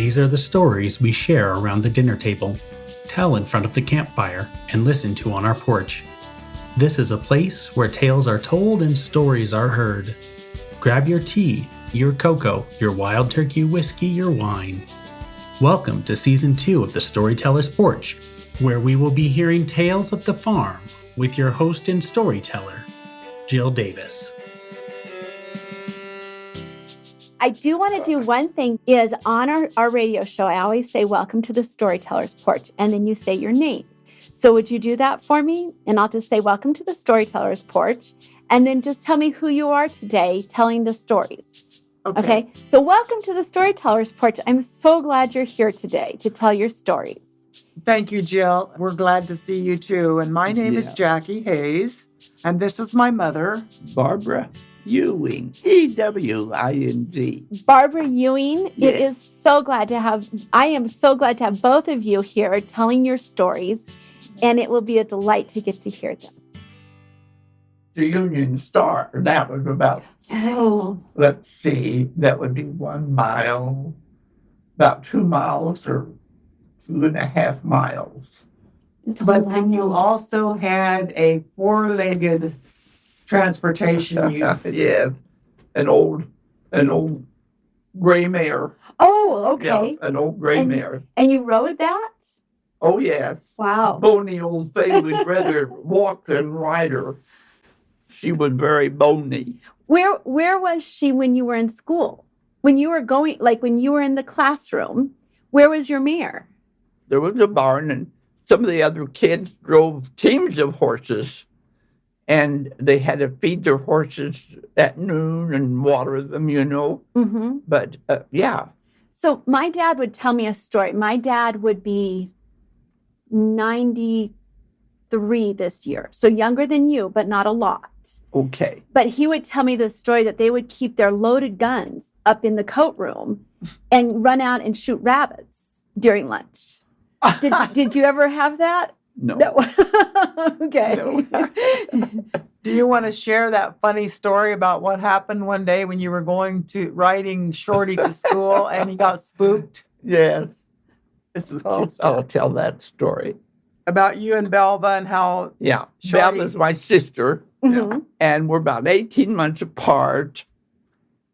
These are the stories we share around the dinner table, tell in front of the campfire, and listen to on our porch. This is a place where tales are told and stories are heard. Grab your tea, your cocoa, your wild turkey whiskey, your wine. Welcome to Season 2 of the Storytellers Porch, where we will be hearing tales of the farm with your host and storyteller, Jill Davis. I do want to do one thing is on our radio show, I always say, welcome to the Storytellers Porch, and then you say your names. So would you do that for me? And I'll just say, welcome to the Storytellers Porch, and then just tell me who you are today telling the stories. Okay? So welcome to the Storytellers Porch. I'm so glad you're here today to tell your stories. Thank you, Jill. We're glad to see you too. And my name is Jacquie Hayes, and this is my mother, Barbara Ewing, E-W-I-N-G. Barbara Ewing, Yes. I am so glad to have both of you here telling your stories, and it will be a delight to get to hear them. The Union Star, that was about, let's see, that would be 1 mile, about 2 miles or 2.5 miles. but then you also had a four-legged transportation unit. Yes, an old gray mare. Oh, okay. Yeah, an old gray mare. And you rode that? Oh, yes. Wow. Bony old thing. We'd rather walk than ride her. She was very bony. Where was she when you were in school? When you were going, like when you were in the classroom, where was your mare? There was a barn, and some of the other kids drove teams of horses, and they had to feed their horses at noon and water them, Mm-hmm. But, yeah. So my dad would tell me a story. My dad would be 93 this year, so younger than you, but not a lot. Okay. But he would tell me the story that they would keep their loaded guns up in the coat room and run out and shoot rabbits during lunch. Did you ever have that? No. Okay. No. Do you want to share that funny story about what happened one day when you were riding Shorty to school and he got spooked? Yes. This is I'll tell that story. about you and Belva and how Yeah. Shorty- Bella's my sister, Mm-hmm. and we're about 18 months apart.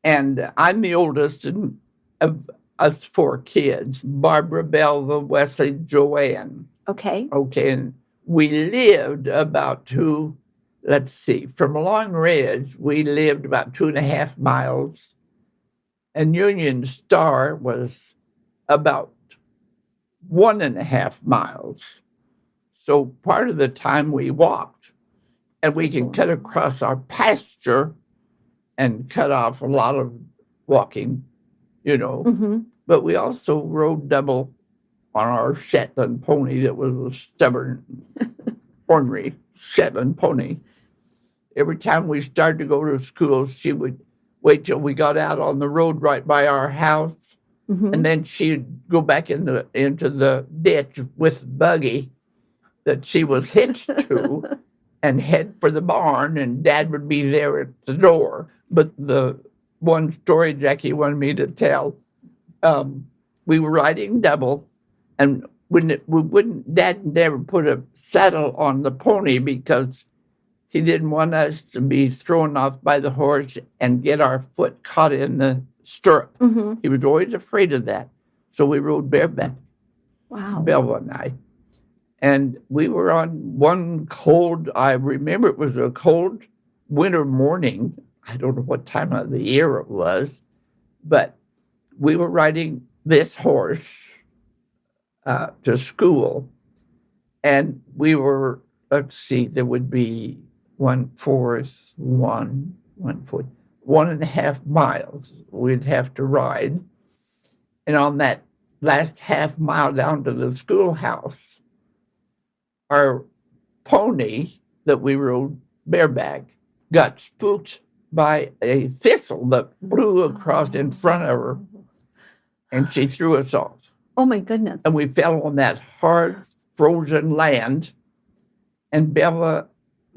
And I'm the oldest of us 4 kids, Barbara, Belva, Wesley, Joanne. Okay. Okay, and we lived from Long Ridge, we lived about 2.5 miles, and Union Star was about 1.5 miles. So part of the time we walked, and we can cut across our pasture and cut off a lot of walking, Mm-hmm. But we also rode double on our Shetland pony that was a stubborn, ornery Shetland pony. Every time we started to go to school, she would wait till we got out on the road right by our house, Mm-hmm. and then she'd go back into the ditch with the buggy that she was hitched to and head for the barn, and Dad would be there at the door. But the one story Jackie wanted me to tell, we were riding double, and Dad never put a saddle on the pony because he didn't want us to be thrown off by the horse and get our foot caught in the stirrup. Mm-hmm. He was always afraid of that. So we rode bareback, Wow. Belva and I. And we were on one I remember it was a cold winter morning. I don't know what time of the year it was, but we were riding this horse to school. And we were, there would be 1.5 miles we'd have to ride. And on that last half mile down to the schoolhouse, our pony that we rode bareback got spooked by a thistle that blew across in front of her, and she threw us off. Oh my goodness. And we fell on that hard, frozen land, and Bella,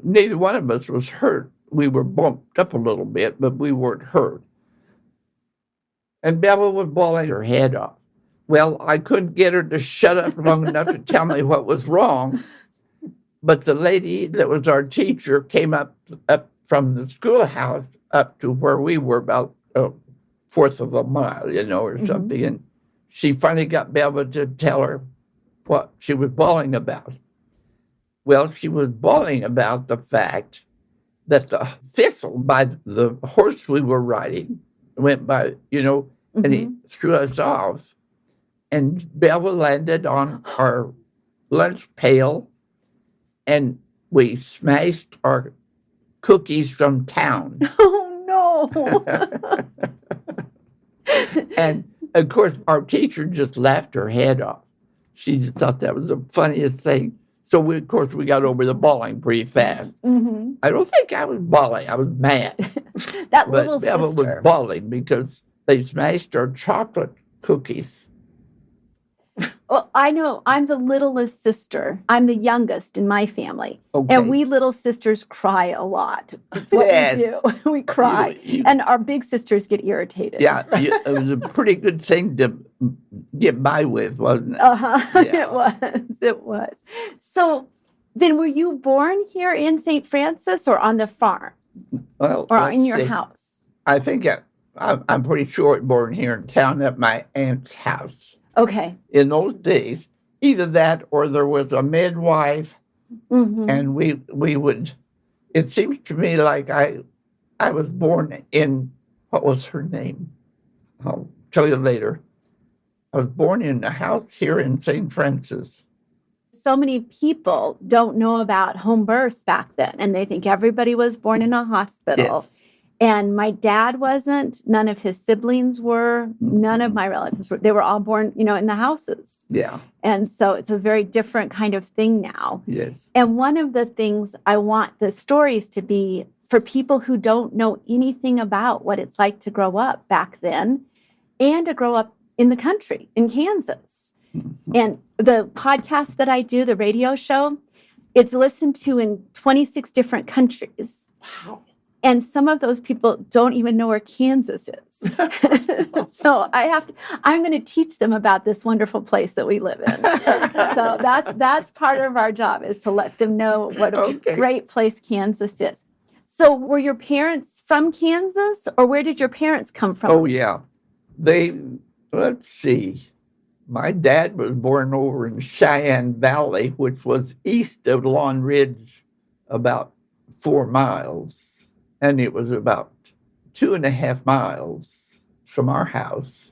neither one of us was hurt. We were bumped up a little bit, but we weren't hurt. And Bella was bawling her head off. Well, I couldn't get her to shut up long enough to tell me what was wrong. But the lady that was our teacher came up from the schoolhouse up to where we were, about a fourth of a mile, or something. And she finally got Belva to tell her what she was bawling about. Well, she was bawling about the fact that the thistle by the horse we were riding went by, and he threw us off. And Belva landed on our lunch pail, and we smashed our cookies from town. Oh, no. And, of course, our teacher just laughed her head off. She just thought that was the funniest thing. So, we got over the bawling pretty fast. Mm-hmm. I don't think I was bawling. I was mad. That But little Belva sister. was bawling because they smashed our chocolate cookies. Well, I know I'm the littlest sister. I'm the youngest in my family. Okay. And we little sisters cry a lot. That's what Yes. we do. We cry. You- And our big sisters get irritated. Yeah, it was a pretty good thing to get by with, wasn't it? Uh-huh. Yeah. It was. So then were you born here in St. Francis or on the farm Well, or let's in your see. house? I think I'm pretty sure I was born here in town at my aunt's house. Okay. In those days, either that or there was a midwife, Mm-hmm. and we would. It seems to me like I was born in, what was her name? I'll tell you later. I was born in a house here in St. Francis. So many people don't know about home births back then, and they think everybody was born in a hospital. Yes. And my dad wasn't. None of his siblings were. None of my relatives were. They were all born, in the houses. Yeah. And so it's a very different kind of thing now. Yes. And one of the things I want the stories to be for people who don't know anything about what it's like to grow up back then and to grow up in the country, in Kansas. And the podcast that I do, the radio show, it's listened to in 26 different countries. Wow. And some of those people don't even know where Kansas is. So I'm going to teach them about this wonderful place that we live in. So that's part of our job, is to let them know what a Okay. great place Kansas is. So were your parents from Kansas, or where did your parents come from? Oh, yeah. Let's see. My dad was born over in Cheyenne Valley, which was east of Long Ridge, about 4 miles. And it was about 2.5 miles from our house.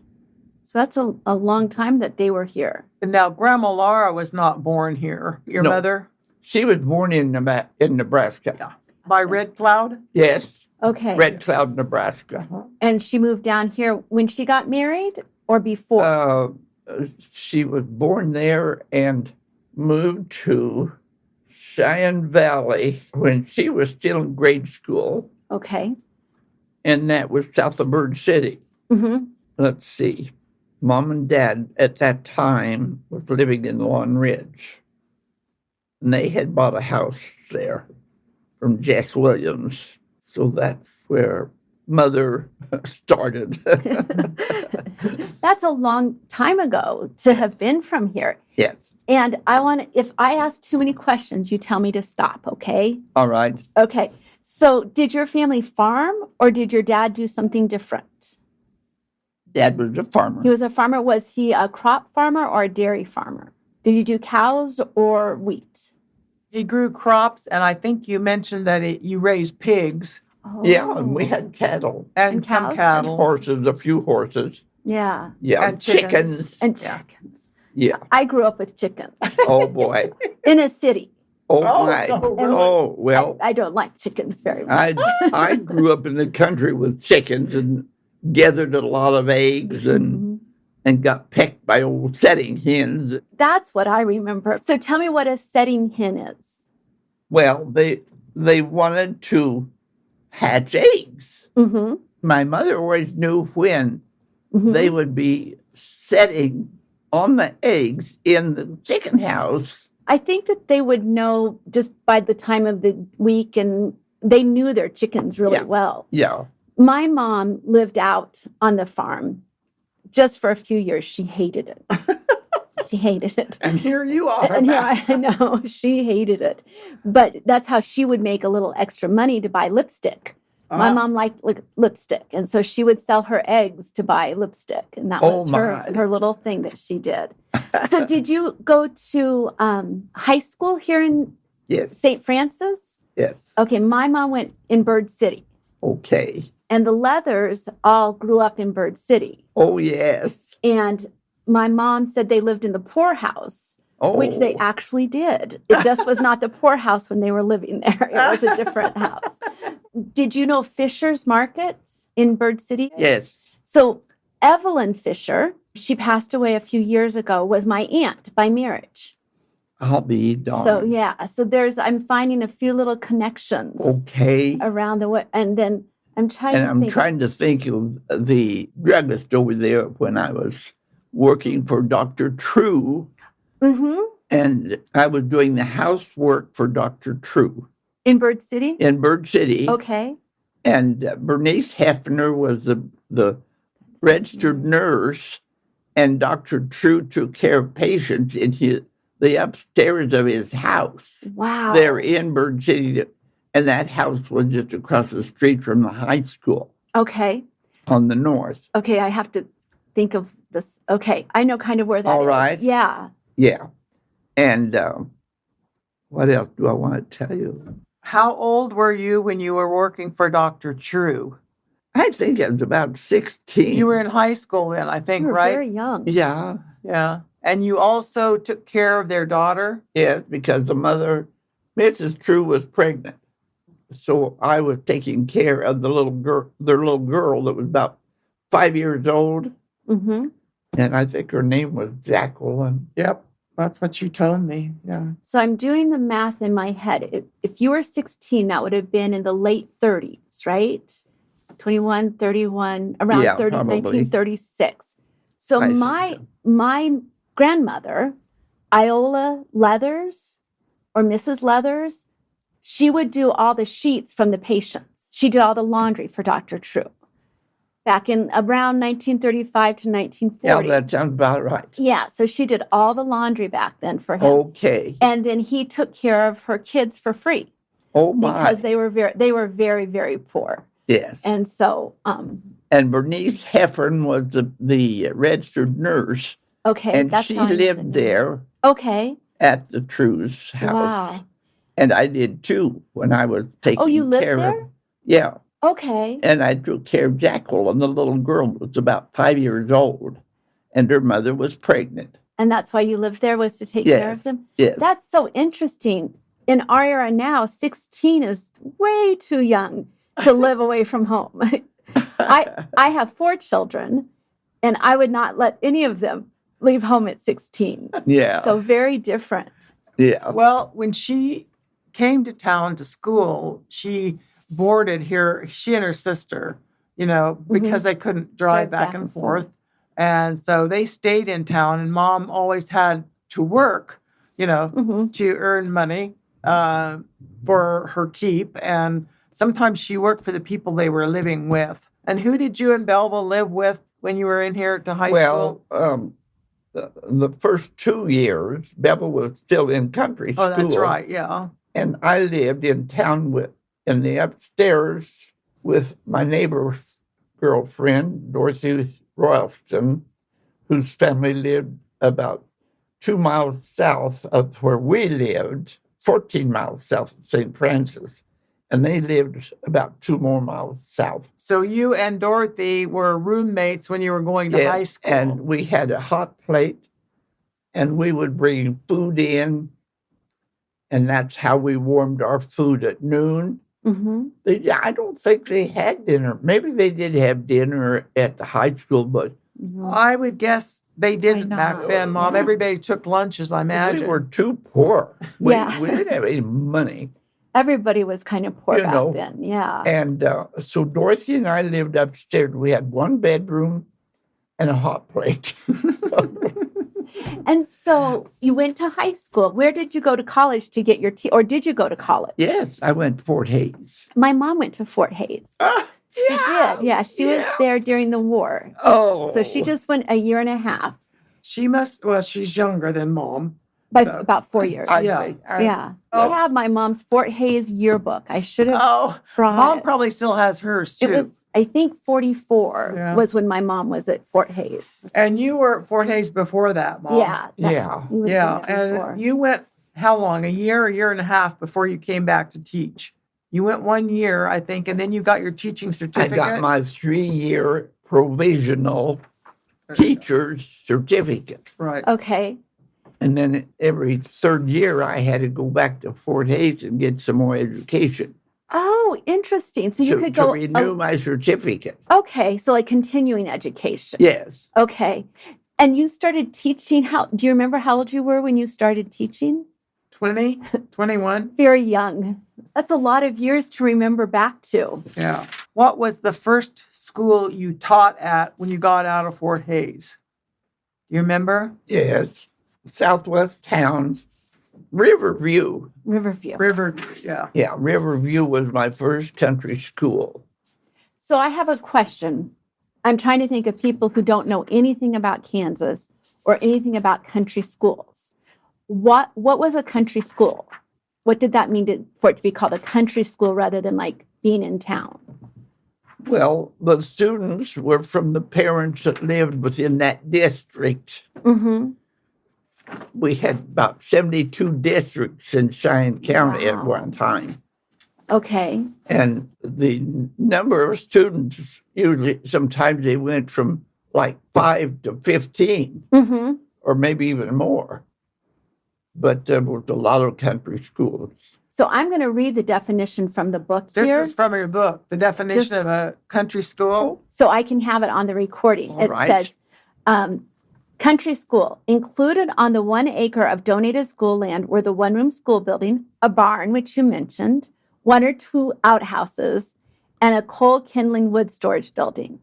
So that's a long time that they were here. And now, Grandma Laura was not born here. Your No. mother? She was born in Nebraska. Yeah. By Red Cloud? Yes, Okay. Red Cloud, Nebraska. And she moved down here when she got married or before? She was born there and moved to Cheyenne Valley when she was still in grade school. Okay. And that was south of Bird City. Mm-hmm. Let's see. Mom and Dad at that time was living in Long Ridge. And they had bought a house there from Jess Williams. So that's where Mother started. That's a long time ago to have been from here. Yes. And if I ask too many questions, you tell me to stop, okay? All right. Okay. So did your family farm, or did your dad do something different? Dad was a farmer. He was a farmer. Was he a crop farmer or a dairy farmer? Did he do cows or wheat? He grew crops, and I think you mentioned that you raised pigs Oh. Yeah, and we had cattle, and And some cows. cattle. horses, a few horses. Yeah. Yeah, And chickens. chickens. And Yeah. chickens. Yeah. I grew up with chickens Oh boy. in a city. Oh Oh, my. no, really? Oh well. I don't like chickens very much. I grew up in the country with chickens and gathered a lot of eggs Mhm. and got pecked by old setting hens. That's what I remember. So tell me what a setting hen is. Well, they wanted to hatch eggs. Mm-hmm. My mother always knew when Mm-hmm. they would be setting on the eggs in the chicken house. I think that they would know just by the time of the week, and they knew their chickens really Yeah. well. Yeah. My mom lived out on the farm just for a few years, she hated it. She hated it. And here you are. And here I know she hated it. But that's how she would make a little extra money to buy lipstick. My mom liked lipstick. And so she would sell her eggs to buy lipstick. And that was her little thing that she did. So did you go to high school here in St. Francis? Yes. Okay, my mom went in Bird City. Okay. And the Leathers all grew up in Bird City. Oh, yes. And my mom said they lived in the poorhouse, which they actually did. It just was not the poorhouse when they were living there. It was a different house. Did you know Fisher's Market in Bird City? Yes. So Evelyn Fisher, she passed away a few years ago, was my aunt by marriage. I'll be darned. So yeah, so I'm finding a few little connections. Okay. Around the way, and then I'm trying to think of the druggist over there when I was working for Dr. True. Mm-hmm. And I was doing the housework for Dr. True. In Bird City? In Bird City. Okay. And Bernice Hefner was the registered nurse, and Dr. True took care of patients in the upstairs of his house. Wow. There in Bird City. And that house was just across the street from the high school. Okay. On the north. Okay, I have to think of this. Okay, I know kind of where that is. All right. Yeah. Yeah. And what else do I want to tell you? How old were you when you were working for Dr. True? I think I was about 16. You were in high school then, I think, You were right? very young. Yeah. Yeah. And you also took care of their daughter? Yes, because the mother, Mrs. True, was pregnant. So I was taking care of their little girl that was about 5 years old. Mm-hmm. And I think her name was Jacquie. Yep. That's what you told me. Yeah. So I'm doing the math in my head. If you were 16, that would have been in the late 30s, right? 21, 31, around 30, probably. 1936. So my grandmother, Iola Leathers, or Mrs. Leathers, she would do all the sheets from the patients. She did all the laundry for Dr. True back in around 1935 to 1940. Yeah, that sounds about right. Yeah, so she did all the laundry back then for him. Okay. And then he took care of her kids for free. Oh, my. Because they were very, very poor. Yes. And so... and Bernice Heffern was the registered nurse. Okay. And she lived there. Okay. At the True's house. Wow. And I did too when I was taking care of... Oh, you lived there? Yeah. Okay. And I took care of Jacquie, and the little girl was about 5 years old, and her mother was pregnant. And that's why you lived there, was to take care of them? Yes. That's so interesting. In our era now, 16 is way too young to live away from home. I have 4 children, and I would not let any of them leave home at 16. Yeah. So very different. Yeah. Well, when she came to town to school, she boarded here, she and her sister, because they couldn't drive back and forth. And so they stayed in town, and Mom always had to work, to earn money for her keep. And sometimes she worked for the people they were living with. And who did you and Belva live with when you were in here to high school? Well, the first 2 years, Belva was still in country school. Oh, that's right, yeah. And I lived in town in the upstairs with my neighbor's girlfriend, Dorothy Royalston, whose family lived about 2 miles south of where we lived, 14 miles south of St. Francis. And they lived about 2 more miles south. So you and Dorothy were roommates when you were going to high school. And we had a hot plate, and we would bring food in, and that's how we warmed our food at noon. Mm-hmm. I don't think they had dinner. Maybe they did have dinner at the high school, but... I would guess they didn't back then, Mom. Yeah. Everybody took lunches, I imagine. We were too poor. We Yeah. didn't have any money. Everybody was kind of poor back then, yeah. And so Dorothy and I lived upstairs. We had 1 bedroom and a hot plate. And so you went to high school. Where did you go to college to get your or did you go to college? Yes, I went to Fort Hayes. My mom went to Fort Hayes. She did. did. Yeah, she was there during the war. Oh. So she just went a year and a half. She's younger than Mom. By So- about 4 years. I Yeah. see. Yeah. Oh. I have my mom's Fort Hayes yearbook. I should have brought Mom it. probably still has hers too. It was, I think, 44 Yeah. was when my mom was at Fort Hayes. And you were at Fort Hayes before that, Mom. Yeah. Yeah. you would've Yeah. been there before. And you went how long? A year and a half before you came back to teach. You went 1 year, I think, and then you got your teaching I certificate. got my 3-year provisional teacher's certificate. right. Okay. And then every 3rd year, I had to go back to Fort Hayes and get some more education Oh, interesting. So you to could go. renew my certificate. Okay. So like continuing education. Yes. Okay. And you started teaching do you remember how old you were when you started teaching? 20, 21. Very young. That's a lot of years to remember back to. Yeah. What was the first school you taught at when you got out of Fort Hayes? Do you remember? Yes. Southwest town, Riverview. Riverview. Riverview. Yeah. Yeah, Riverview was my first country school. So I have a question. I'm trying to think of people who don't know anything about Kansas or anything about country schools. What was a country school? What did that mean for it to be called a country school rather than like being in town? Well, the students were from the parents that lived within that district. Mm-hmm. We had about 72 districts in Cheyenne County at Wow. one time. Okay. And the number of students, usually, sometimes they went from like 5 to 15 Mm-hmm. or maybe even more. But there was a lot of country schools. So I'm going to read the definition from the book This here, is from your book, the definition Just- of a country school. so I can have it on the recording. All It right. says, country school, included on the 1 acre of donated school land were the one-room school building, a barn, which you mentioned, 1 or 2 outhouses, and a coal kindling wood storage building.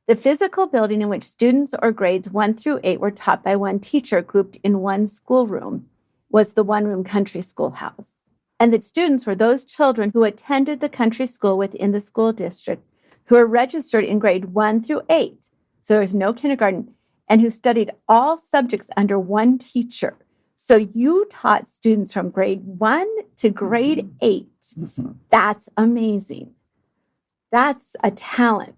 The physical building in which students or grades 1 through 8 were taught by one teacher grouped in one schoolroom was the one-room country schoolhouse. And the students were those children who attended the country school within the school district who were registered in grade 1 through 8. So there was no kindergarten, and who studied all subjects under one teacher. So you taught students from grade 1 to grade 8. Mhm. That's amazing. That's a talent.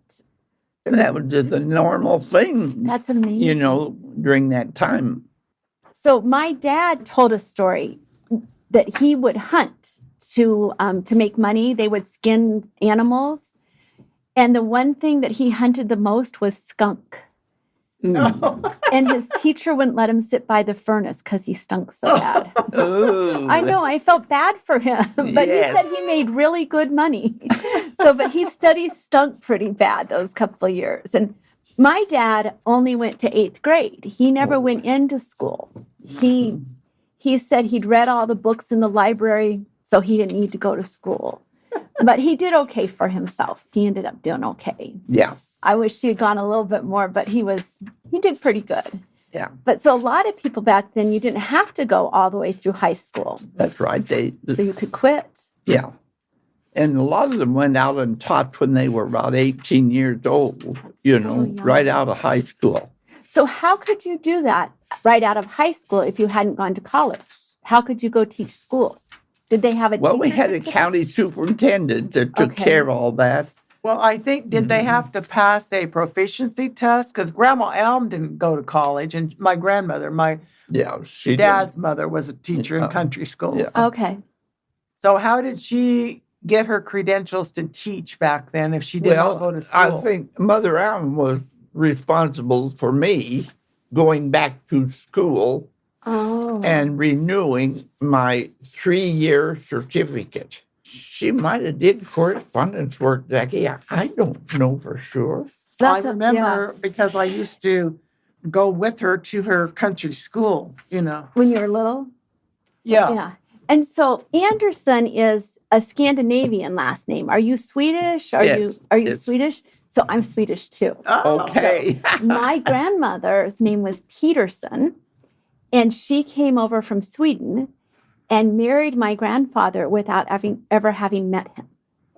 That was just a normal thing, That's amazing. during that time. So my dad told a story that he would hunt to make money. They would skin animals. And the one thing that he hunted the most was skunk. And his teacher wouldn't let him sit by the furnace because he stunk so bad. Ooh. I know, I felt bad for him, but Yes. he said he made really good money. But he said he stunk pretty bad those couple of years. And my dad only went to 8th grade. He never went into school. He said he'd read all the books in the library, so he didn't need to go to school. But he did okay for himself. He ended up doing okay. Yeah, I wish he had gone a little bit more, but he did pretty good. yeah, But so a lot of people back then, you didn't have to go all the way through high school. that's right. So you could quit. Yeah. And a lot of them went out and taught when they were about 18 years old, young. right out of high school. So how could you do that right out of high school if you hadn't gone to college? How could you go teach school? Did they have a Well, we teacher had a certificate? county superintendent that took Okay. care of all that. Well, I think, did they have to pass a proficiency test? Because Grandma Elm didn't go to college, and my grandmother, my Yeah, she did. dad's mother, was a teacher in Yeah. country schools. Yeah. Okay. So how did she get her credentials to teach back then if she did not go to school? I think Mother Allen was responsible for me going back to school Oh. and renewing my 3-year certificate. She might have did correspondence work, Jackie. I don't know for sure. I remember because I used to go with her to her country school, When you were little? Yeah. Yeah. And so Anderson is a Scandinavian last name. Are you Swedish? Are you yes. Swedish? So I'm Swedish too. Oh, Okay. My grandmother's name was Peterson, and she came over from Sweden and married my grandfather without ever having met him.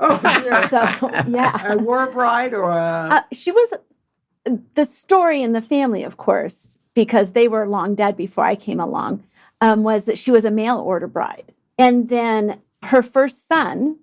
Oh, dear. So, yeah. A war bride or a... She was the story in the family, of course, because they were long dead before I came along, was that she was a mail order bride. And then her first son,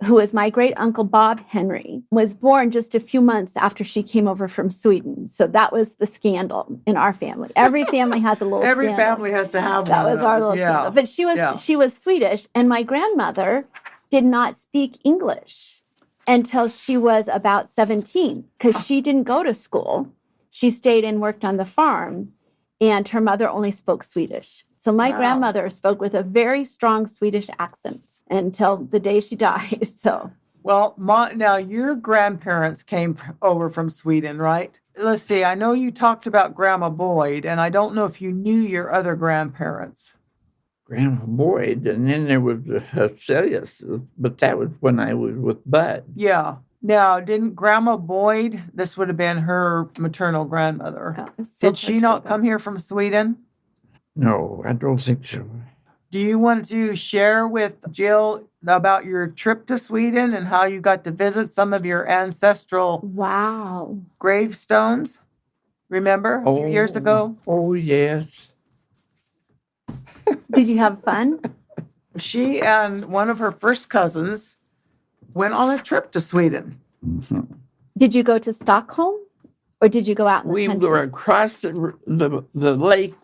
who is my great uncle Bob Henry, was born just a few months after she came over from Sweden. So that was the scandal in our family. Every family has a little Every scandal. family has to have That one. was our little scandal. But she was Swedish, and my grandmother did not speak English until she was about 17, because she didn't go to school. She stayed and worked on the farm, and her mother only spoke Swedish. So my grandmother spoke with a very strong Swedish accent until the day she died. So, well, now your grandparents came over from Sweden, right? Let's see. I know you talked about Grandma Boyd, and I don't know if you knew your other grandparents. Grandma Boyd, and then there was Celius, but that was when I was with Bud. Yeah. Now, didn't Grandma Boyd, this would have been her maternal grandmother, did she not come here from Sweden? No, I don't think so. Do you want to share with Jill about your trip to Sweden and how you got to visit some of your ancestral gravestones? Remember a few years ago? Oh, yes. Did you have fun? She and one of her first cousins went on a trip to Sweden. Mm-hmm. Did you go to Stockholm, or did you go out in the country? country? We were across the lake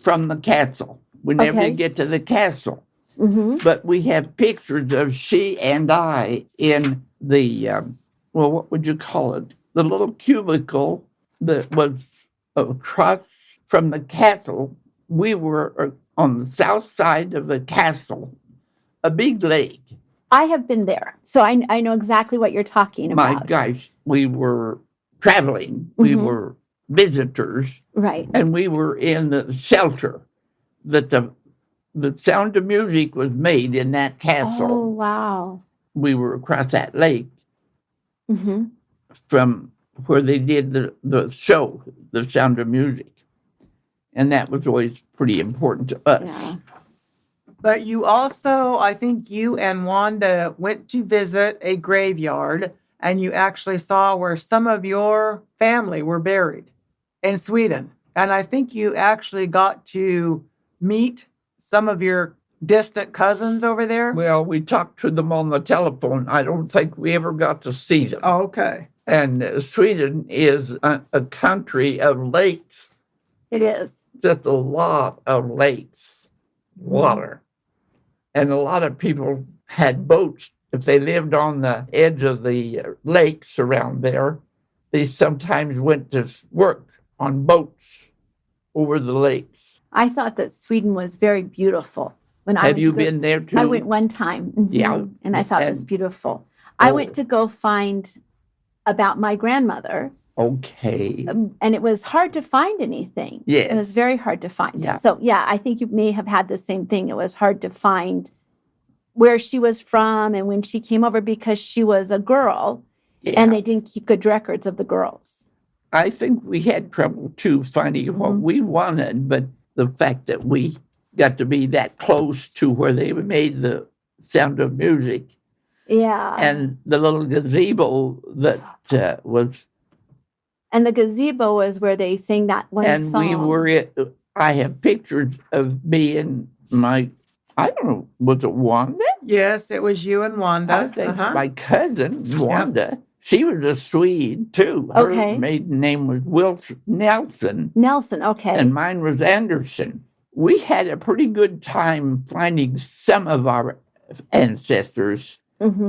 from the castle. We never did get to the castle. Mm-hmm. But we have pictures of she and I in the, what would you call it? The little cubicle that was across from the castle. We were on the south side of the castle, a big lake. I have been there, so I know exactly what you're talking about. My gosh, we were traveling. We were visitors. Right. And we were in the shelter that the Sound of Music was made in that castle. Oh, wow. We were across that lake from where they did the show, The Sound of Music. And that was always pretty important to us. Yeah. But you also, I think you and Wanda went to visit a graveyard, and you actually saw where some of your family were buried in Sweden. And I think you actually got to meet some of your distant cousins over there. Well, we talked to them on the telephone. I don't think we ever got to see them. Oh, okay. And Sweden is a country of lakes. It is. Just a lot of lakes, water. And a lot of people had boats. If they lived on the edge of the lakes around there, they sometimes went to work on boats over the lakes. I thought that Sweden was very beautiful. Have you been there too? I went one time. Yeah. And I thought it was beautiful. I went to go find about my grandmother. Okay. And it was hard to find anything. Yes. It was very hard to find. Yeah. So, yeah, I think you may have had the same thing. It was hard to find where she was from and when she came over, because she was a girl and they didn't keep good records of the girls. I think we had trouble too finding what we wanted, but the fact that we got to be that close to where they made the Sound of Music. Yeah. And the little gazebo that was. And the gazebo was where they sang that one song. And we were, I have pictures of me and my, I don't know, was it Wanda? Yes, it was you and Wanda. I think my cousin, Wanda. Yep. She was a Swede, too. Her maiden name was Nelson. Nelson, okay. And mine was Anderson. We had a pretty good time finding some of our ancestors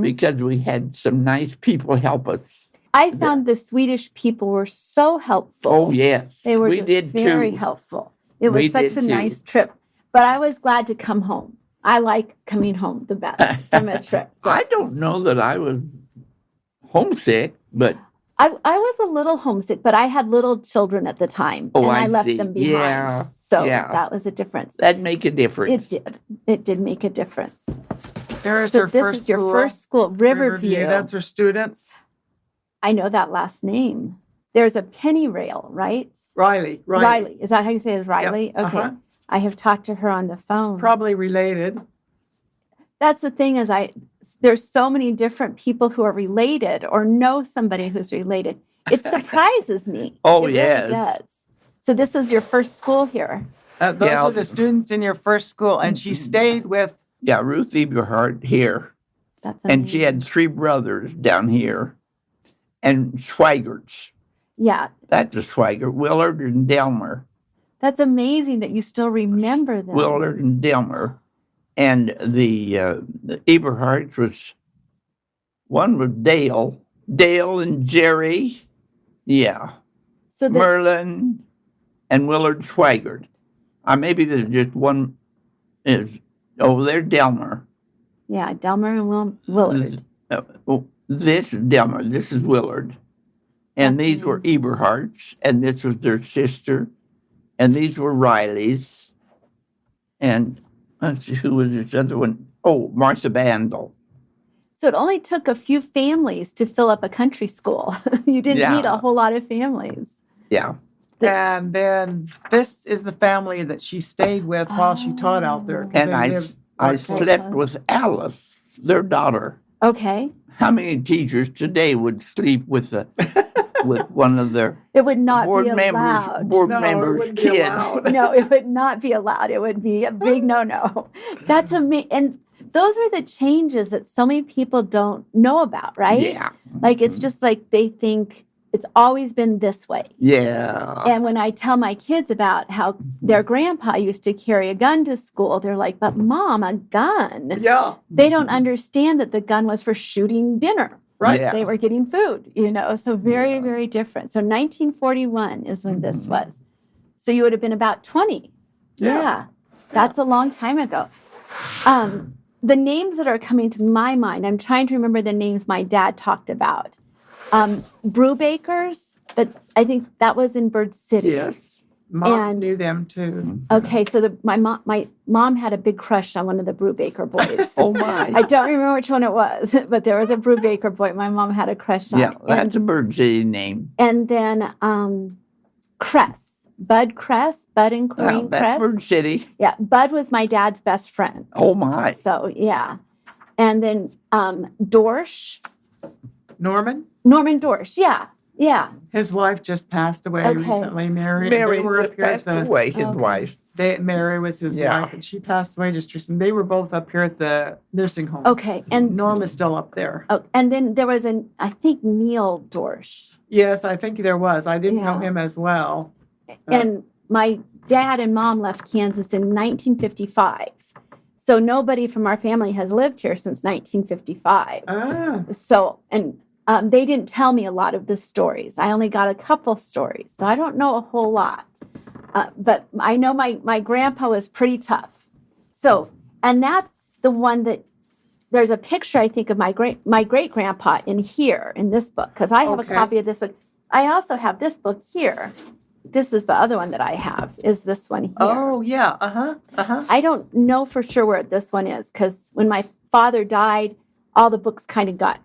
because we had some nice people help us. I found the Swedish people were so helpful. Oh, yes. They were very helpful. It was such a nice trip. But I was glad to come home. I like coming home the best from a trip. So. I don't know that I was homesick, but... I was a little homesick, but I had little children at the time. And I left them behind. Yeah. So that was a difference. That'd make a difference. It did. It did make a difference. There's so her first is your school. First school, Riverview. That's her students. I know that last name. There's a penny rail, right? Riley. Is that how you say it? Riley? Yep. Okay. I have talked to her on the phone. Probably related. That's the thing is there's so many different people who are related or know somebody who's related. It surprises me. Oh, it yes. really does. So this was your first school here. Those are the students in your first school, and she stayed with. Yeah, Ruth Eberhardt here. That's and she had 3 brothers down here, and Schweigerts. Yeah. That's a Schweigert, Willard and Delmer. That's amazing that you still remember them. Willard and Delmer. And the Eberhardt was, one was Dale and Jerry. Yeah. So Merlin and Willard Schweigert. Maybe there's just one is over there, Delmer. Yeah, Delmer and Willard. This is Delmer. This is Willard. And That's these were Eberhardts, and this was their sister. And these were Rileys. And let's see, who was this other one? Oh, Martha Bandel. So it only took a few families to fill up a country school. You didn't need a whole lot of families. Yeah. And then this is the family that she stayed with while she taught out there. And I slept with Alice, their daughter. Okay. How many teachers today would sleep with with one of their it would not be allowed. Board members' kids? No, it would not be allowed. It would be a big no-no. That's amazing. And those are the changes that so many people don't know about, right? Yeah. Like it's just like they think it's always been this way. Yeah. And when I tell my kids about how their grandpa used to carry a gun to school, they're like, but Mom, a gun. Yeah. They don't understand that the gun was for shooting dinner. Right. Yeah. They were getting food, so very, very different. So 1941 is when this was. So you would have been about 20. Yeah. That's a long time ago. The names that are coming to my mind, I'm trying to remember the names my dad talked about. Brewbakers, but I think that was in Bird City. Yes. Mom knew them too. Okay, so my mom had a big crush on one of the Brubaker boys. Oh my! I don't remember which one it was, but there was a Brubaker boy my mom had a crush on. Yeah, that's a Bird City name. And then Cress, Bud Cress, Bud and Corinne that's Cress. Bird City. Yeah, Bud was my dad's best friend. Oh my! So yeah, and then Dorsch. Norman Dorsch. Yeah. His wife just passed away recently. Mary were up here passed away. His wife. Mary was his wife, and she passed away just recently. They were both up here at the nursing home. Okay, and Norm is still up there. Oh, and then there was I think Neil Dorsch. Yes, I think there was. I didn't know him as well. And my dad and mom left Kansas in 1955. So nobody from our family has lived here since 1955. So, and they didn't tell me a lot of the stories. I only got a couple stories, so I don't know a whole lot. But I know my grandpa was pretty tough. So, and that's the one that there's a picture, I think, of my great grandpa in here in this book, because I have a copy of this book. I also have this book here. This is the other one that I have, is this one here. Oh, yeah. I don't know for sure where this one is, because when my father died, all the books kind of got,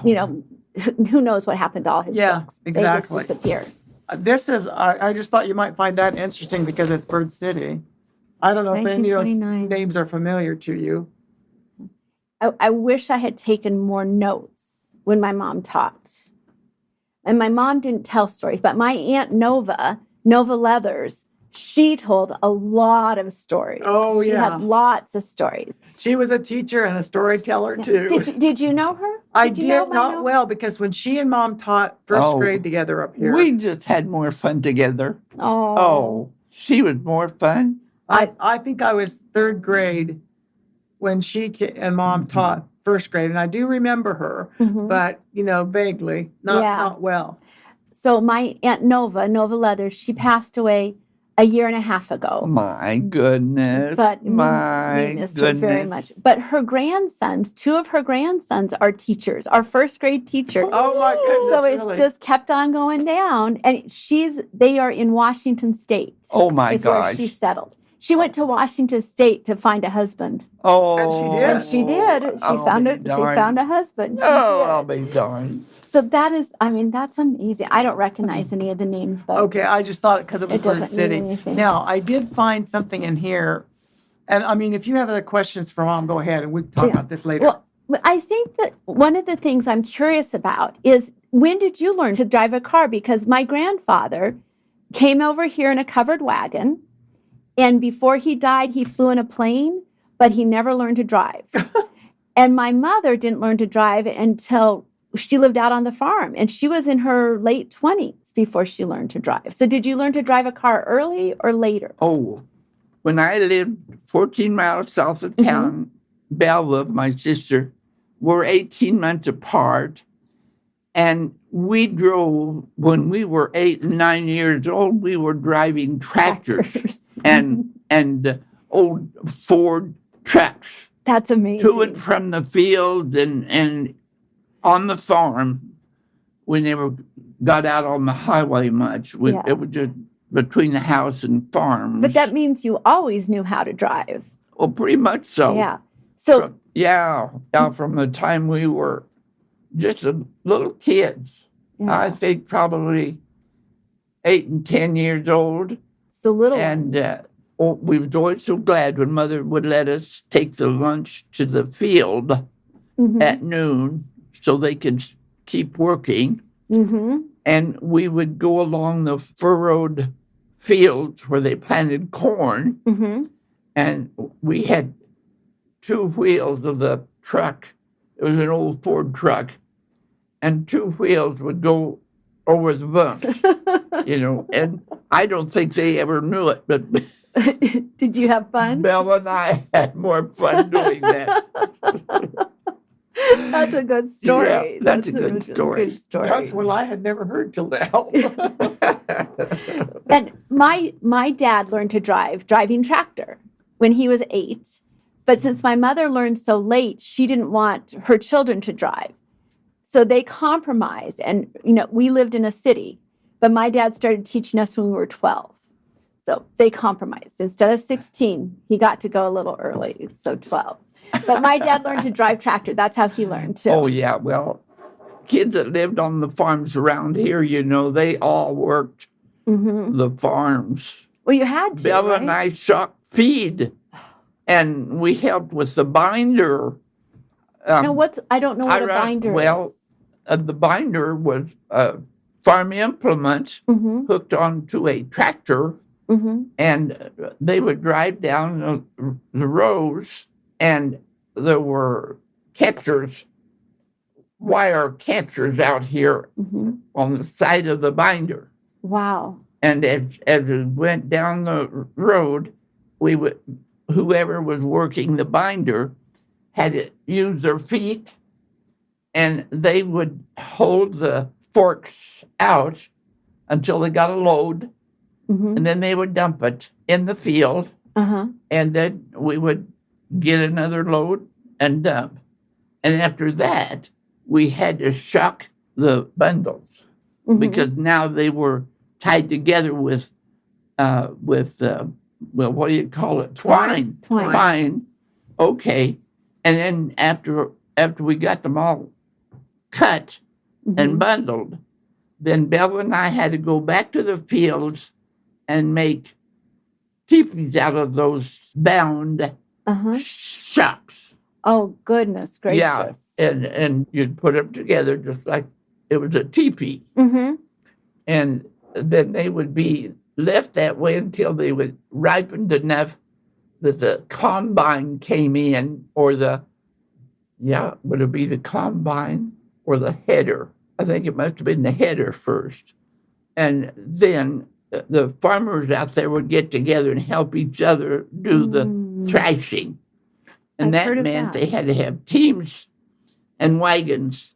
who knows what happened to all his books. Exactly. They just disappeared. This is, I just thought you might find that interesting because it's Bird City. I don't know if any of those names are familiar to you. I wish I had taken more notes when my mom talked. And my mom didn't tell stories, but my Aunt Nova Leathers, she told a lot of stories. Oh, She had lots of stories. She was a teacher and a storyteller, too. Did you know her? I did not well, because when she and Mom taught first grade together up here. We just had more fun together. Oh, she was more fun. I think I was third grade when she and Mom taught first grade, and I do remember her, but, vaguely, not well. So my Aunt Nova Leathers, she passed away a year and a half ago. My goodness. But we missed her very much. But her grandsons, 2 of her grandsons are teachers, are first grade teachers. Oh my goodness. So it's just kept on going down. And they are in Washington State. Oh my gosh. Where she settled. She went to Washington State to find a husband. Oh. And she did. And she did. She found a husband. I'll be darned. So that's amazing. I don't recognize any of the names, but okay, I just thought because it was Bird doesn't City. mean anything. Now, I did find something in here And I mean, if you have other questions for Mom, go ahead and we can talk about this later. Well, I think that one of the things I'm curious about is, when did you learn to drive a car? Because my grandfather came over here in a covered wagon, and before he died, he flew in a plane, but he never learned to drive. And my mother didn't learn to drive until she lived out on the farm, and she was in her late 20s before she learned to drive. So did you learn to drive a car early or later? Oh, when I lived 14 miles south of town, Bella, my sister, were 18 months apart. And we drove, when we were 8 and 9 years old, we were driving tractors and old Ford trucks. That's amazing. To and from the field and on the farm. We never got out on the highway much. It was just between the house and farms. But that means you always knew how to drive. Well, pretty much so. Yeah. So from the time we were just little kids. Yeah. I think probably 8 and 10 years old. So little. And we were always so glad when Mother would let us take the lunch to the field at noon so they could keep working. And we would go along the furrowed fields where they planted corn. And we had 2 wheels of the truck. It was an old Ford truck. And 2 wheels would go over the bumps, and I don't think they ever knew it, but did you have fun? Bella and I had more fun doing that. That's a good story. Yeah, that's a good story. That's one I had never heard till now. And my dad learned to driving tractor when he was 8. But since my mother learned so late, she didn't want her children to drive. So they compromised. And, we lived in a city, but my dad started teaching us when we were 12. So they compromised. Instead of 16, he got to go a little early, so 12. But my dad learned to drive tractor. That's how he learned too. Oh, yeah. Well, kids that lived on the farms around here, they all worked the farms. Well, you had to, Bella right? and I shocked feed, and we helped with the binder. I don't know what a binder is. The binder was a farm implement hooked onto a tractor, and they would drive down the rows, and there were wire catchers out here on the side of the binder. Wow. And as we went down the road, whoever was working the binder had to use their feet, and they would hold the forks out until they got a load, and then they would dump it in the field, and then we would get another load and dump. And after that, we had to shuck the bundles because now they were tied together with what do you call it? Twine. Okay. And then after we got them all cut and bundled, then Bella and I had to go back to the fields and make teepees out of those bound shucks. Oh, goodness gracious. Yeah, and you'd put them together just like it was a teepee. And then they would be left that way until they were ripened enough that the combine came in, would it be the combine or the header? I think it must have been the header first. And then the farmers out there would get together and help each other do the thrashing. And that meant they had to have teams and wagons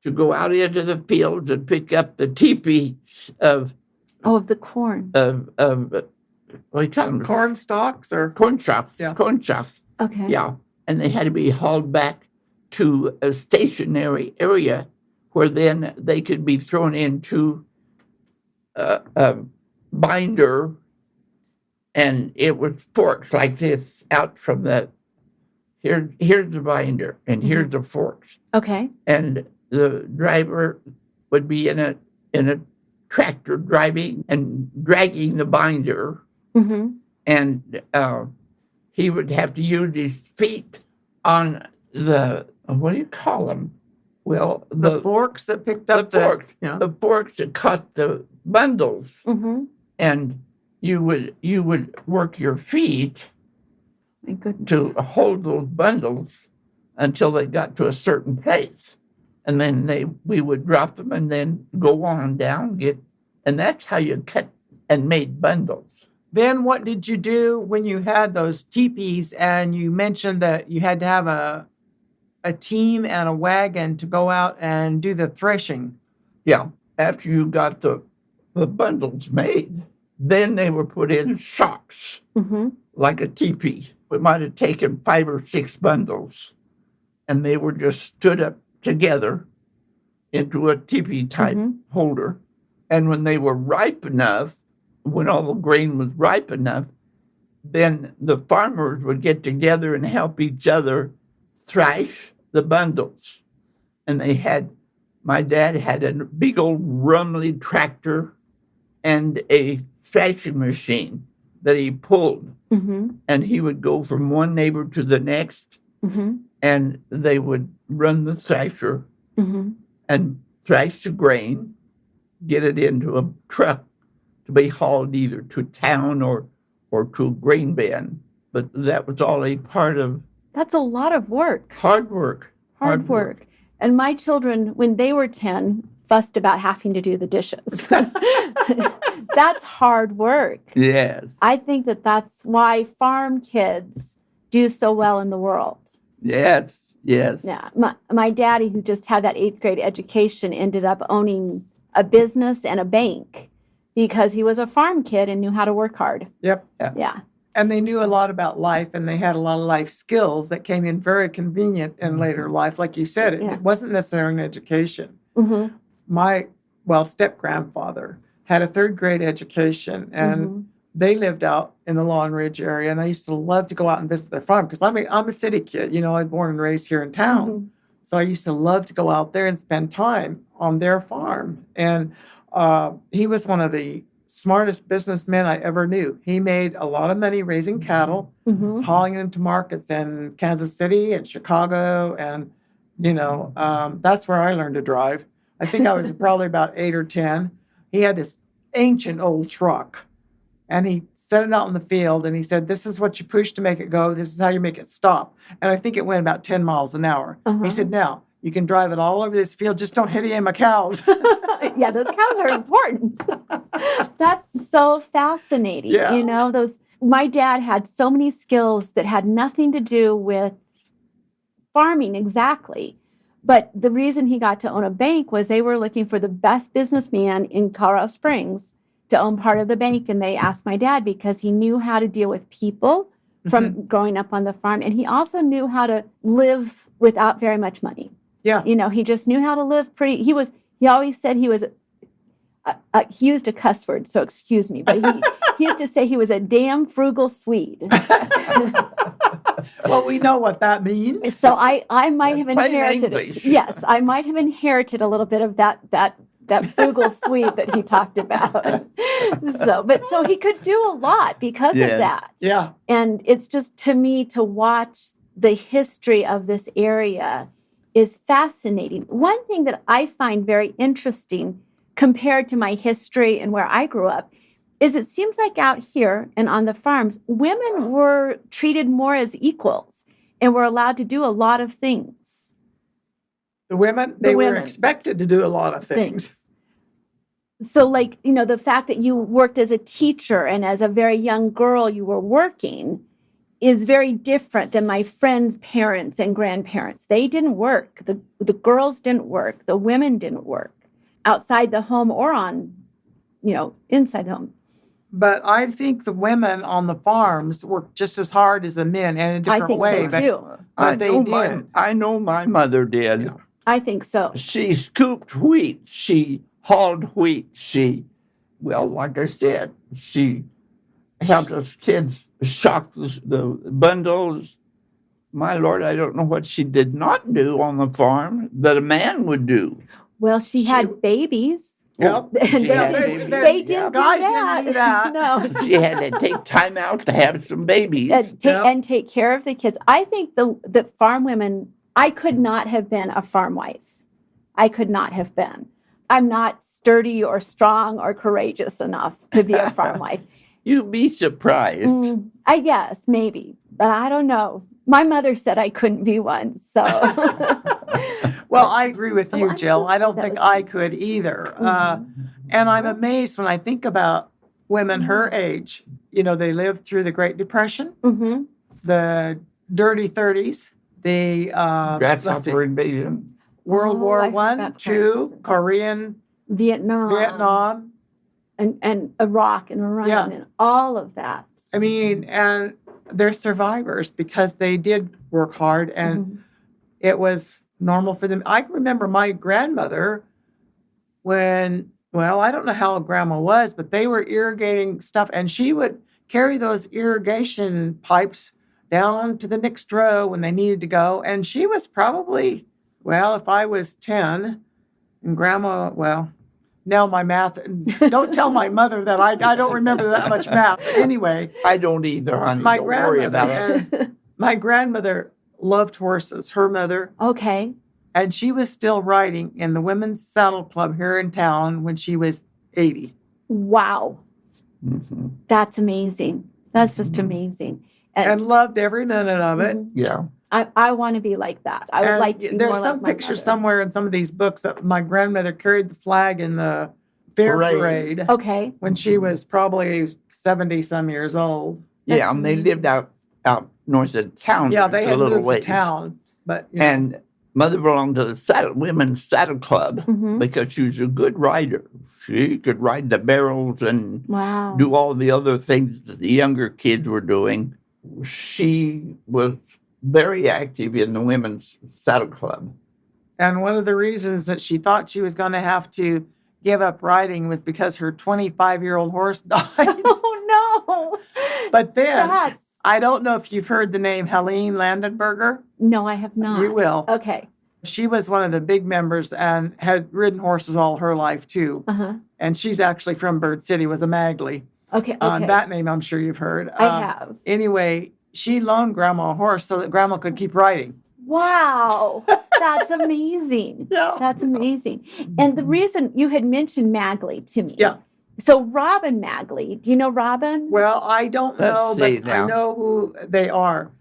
to go out into the fields and pick up the teepees of the corn. What do you call them? Corn stalks or corn stalks. Yeah. Corn stalks. Okay. Yeah. And they had to be hauled back to a stationary area where then they could be thrown into a binder, and it was forks like this out from here's the binder and here's the forks. Okay. And the driver would be in a tractor driving and dragging the binder, and he would have to use his feet on the, what do you call them? Well, the forks that picked up the forks that cut the bundles. Mm-hmm. And you would work your feet My goodness. to hold those bundles until they got to a certain place. And then we would drop them and then go on down, and that's how you cut and made bundles. Then what did you do when you had those teepees and you mentioned that you had to have a team and a wagon to go out and do the threshing? Yeah. After you got the bundles made, then they were put in shocks, Mm-hmm. like a teepee. We might have taken 5 or 6 bundles, and they were just stood up together into a teepee type holder. And when they were ripe enough, when all the grain was ripe enough, then the farmers would get together and help each other thrash the bundles. And my dad had a big old Rumley tractor and a thrashing machine that he pulled. Mm-hmm. And he would go from one neighbor to the next, and they would run the thrasher and thrash the grain, get it into a truck to be hauled either to town or to a grain bin. But that was all a part of That's a lot of work. hard work. Hard work. And my children, when they were 10, fussed about having to do the dishes. That's hard work. Yes. I think that's why farm kids do so well in the world. Yes. Yes. Yeah. My daddy, who just had that 8th grade education, ended up owning a business and a bank because he was a farm kid and knew how to work hard. Yep. Yeah. And they knew a lot about life, and they had a lot of life skills that came in very convenient in later life. Like you said, it wasn't necessarily an education. Mm-hmm. My, step-grandfather had a 3rd grade education, and they lived out in the Lawn Ridge area. And I used to love to go out and visit their farm because I'm a city kid. I was born and raised here in town. So I used to love to go out there and spend time on their farm. And he was one of the smartest businessmen I ever knew. He made a lot of money raising cattle, hauling them to markets in Kansas City and Chicago. And, that's where I learned to drive. I think I was probably about 8 or 10. He had this ancient old truck, and he set it out in the field, and he said, this is what you push to make it go. This is how you make it stop. And I think it went about 10 miles an hour. He said, now, you can drive it all over this field. Just don't hit any of my cows. Yeah, those cows are important. That's so fascinating. Yeah. My dad had so many skills that had nothing to do with farming exactly. But the reason he got to own a bank was they were looking for the best businessman in Colorado Springs to own part of the bank. And they asked my dad because he knew how to deal with people from growing up on the farm. And he also knew how to live without very much money. Yeah. He just knew how to live he always said he was, he used a cuss word, so excuse me, but he used to say he was a damn frugal Swede. Well, we know what that means. So I might have inherited it. Yes, I might have inherited a little bit of that frugal Swede that he talked about. So he could do a lot because of that. Yeah. And it's just, to me, to watch the history of this area is fascinating. One thing that I find very interesting compared to my history and where I grew up is it seems like out here and on the farms, women were treated more as equals and were allowed to do a lot of things. The women, they were expected to do a lot of things. So the fact that you worked as a teacher and as a very young girl you were working is very different than my friends' parents and grandparents. They didn't work. The girls didn't work. The women didn't work outside the home or inside the home. But I think the women on the farms worked just as hard as the men in a different way. I think so too. But they did. I know my mother did. Yeah. I think so. She scooped wheat. She hauled wheat. Like I said, she helped us kids shock the bundles. My Lord, I don't know what she did not do on the farm that a man would do. Well, she had babies. Yep. And She had they babies. didn't Guys do that. didn't do that. No. She had to take time out to have some babies. And take care of the kids. I think the farm women, I could not have been a farm wife. I could not have been. I'm not sturdy or strong or courageous enough to be a farm wife. You'd be surprised. I guess, maybe. But I don't know. My mother said I couldn't be one, so. Well, I agree with you, I'm Jill. so I don't glad think that was I could either. And I'm amazed when I think about women her age. You know, they lived through the Great Depression, the dirty 30s, the Grasshopper invasion. World War I One, forgot Two, Korean, Vietnam. And Iraq and Iran and all of that. I mean, and they're survivors because they did work hard and it was normal for them. I remember my grandmother when, well, I don't know how grandma was, but they were irrigating stuff and she would carry those irrigation pipes down to the next row when they needed to go. And she was probably, well, if I was 10 and grandma, well, now my math, don't tell my mother that I don't remember that much math. But anyway. I don't either, honey. My Don't worry about it. My grandmother loved horses, her mother. Okay. And she was still riding in the Women's Saddle Club here in town when she was 80. Wow. That's amazing. That's just amazing. And loved every minute of it. Yeah. I want to be like that. I would like to be There's more some like my pictures mother. somewhere in some of these books that my grandmother carried the flag in the fair parade Okay. when she was probably 70 some years old. Yeah, and they lived out north of town. Yeah, they a had little moved ways. to town. But you know. And mother belonged to the Women's Saddle Club because she was a good rider. She could ride the barrels and do all the other things that the younger kids were doing. She was very active in the Women's Saddle Club. And one of the reasons that she thought she was going to have to give up riding was because her 25-year-old horse died. Oh, no. But then, That's... I don't know if you've heard the name Helene Landenberger. No, I have not. You will. Okay. She was one of the big members and had ridden horses all her life, too. And she's actually from Bird City, was a Magley. Okay. That name I'm sure you've heard. I have. Anyway, she loaned Grandma a horse so that Grandma could keep riding. Wow. That's amazing. Yeah. That's amazing. And the reason you had mentioned Magley to me. Yeah. So Robin Magley, do you know Robin? Well, I don't know, Let's see but now. I know who they are.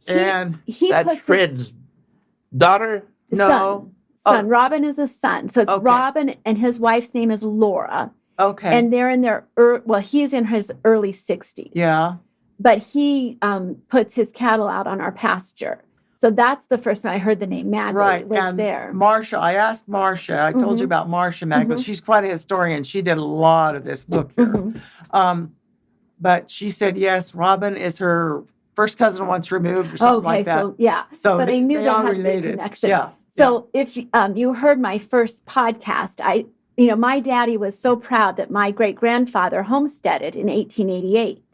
And he That's puts Fred's daughter? his no. son. Robin is a son. So it's Okay. Robin and his wife's name is Laura. Okay. And they're in their, he's in his early 60s. Yeah. But he puts his cattle out on our pasture. So that's the first time I heard the name Magley Right. was And there. Marcia, I asked Marcia, I told you about Marcia Magley. She's quite a historian. She did a lot of this book here. But she said, yes, Robin is her first cousin once removed or something like that. So yeah. So but I knew they that are had a big related. connection. Yeah. So if you heard my first podcast, my daddy was so proud that my great-grandfather homesteaded in 1888.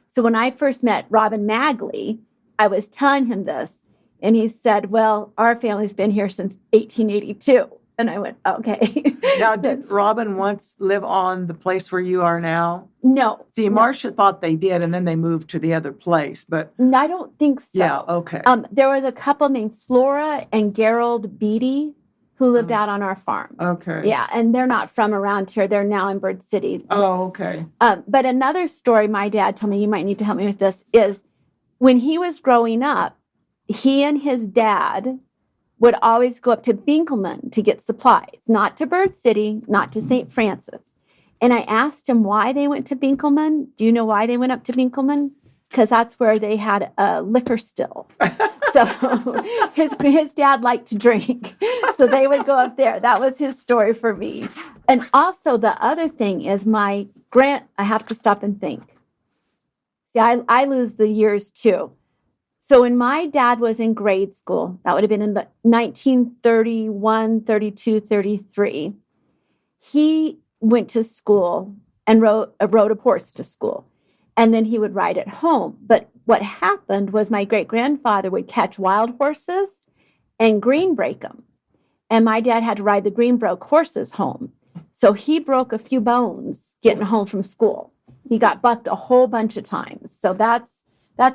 So when I first met Robin Magley, I was telling him this, and he said, well, our family's been here since 1882. And I went, okay. Now, did Robin once live on the place where you are now? No. See, Marcia thought they did, and then they moved to the other place. But I don't think so. yeah, okay. There was a couple named Flora and Gerald Beatty who lived out on our farm. Okay. Yeah, and they're not from around here. They're now in Bird City. Oh, okay. But another story my dad told me, you might need to help me with this, is when he was growing up, he and his dad would always go up to Binkelman to get supplies, not to Bird City, not to St. Francis. And I asked him why they went to Binkelman. Do you know why they went up to Binkelman? Because that's where they had a liquor still. So his dad liked to drink. So they would go up there. That was his story for me. And also the other thing is I have to stop and think. See, I lose the years too. So when my dad was in grade school, that would have been in the 1931, 32, 33, he went to school and rode a horse to school. And then he would ride it home. But what happened was my great-grandfather would catch wild horses and green break them. And my dad had to ride the green broke horses home. So he broke a few bones getting home from school. He got bucked a whole bunch of times. So that's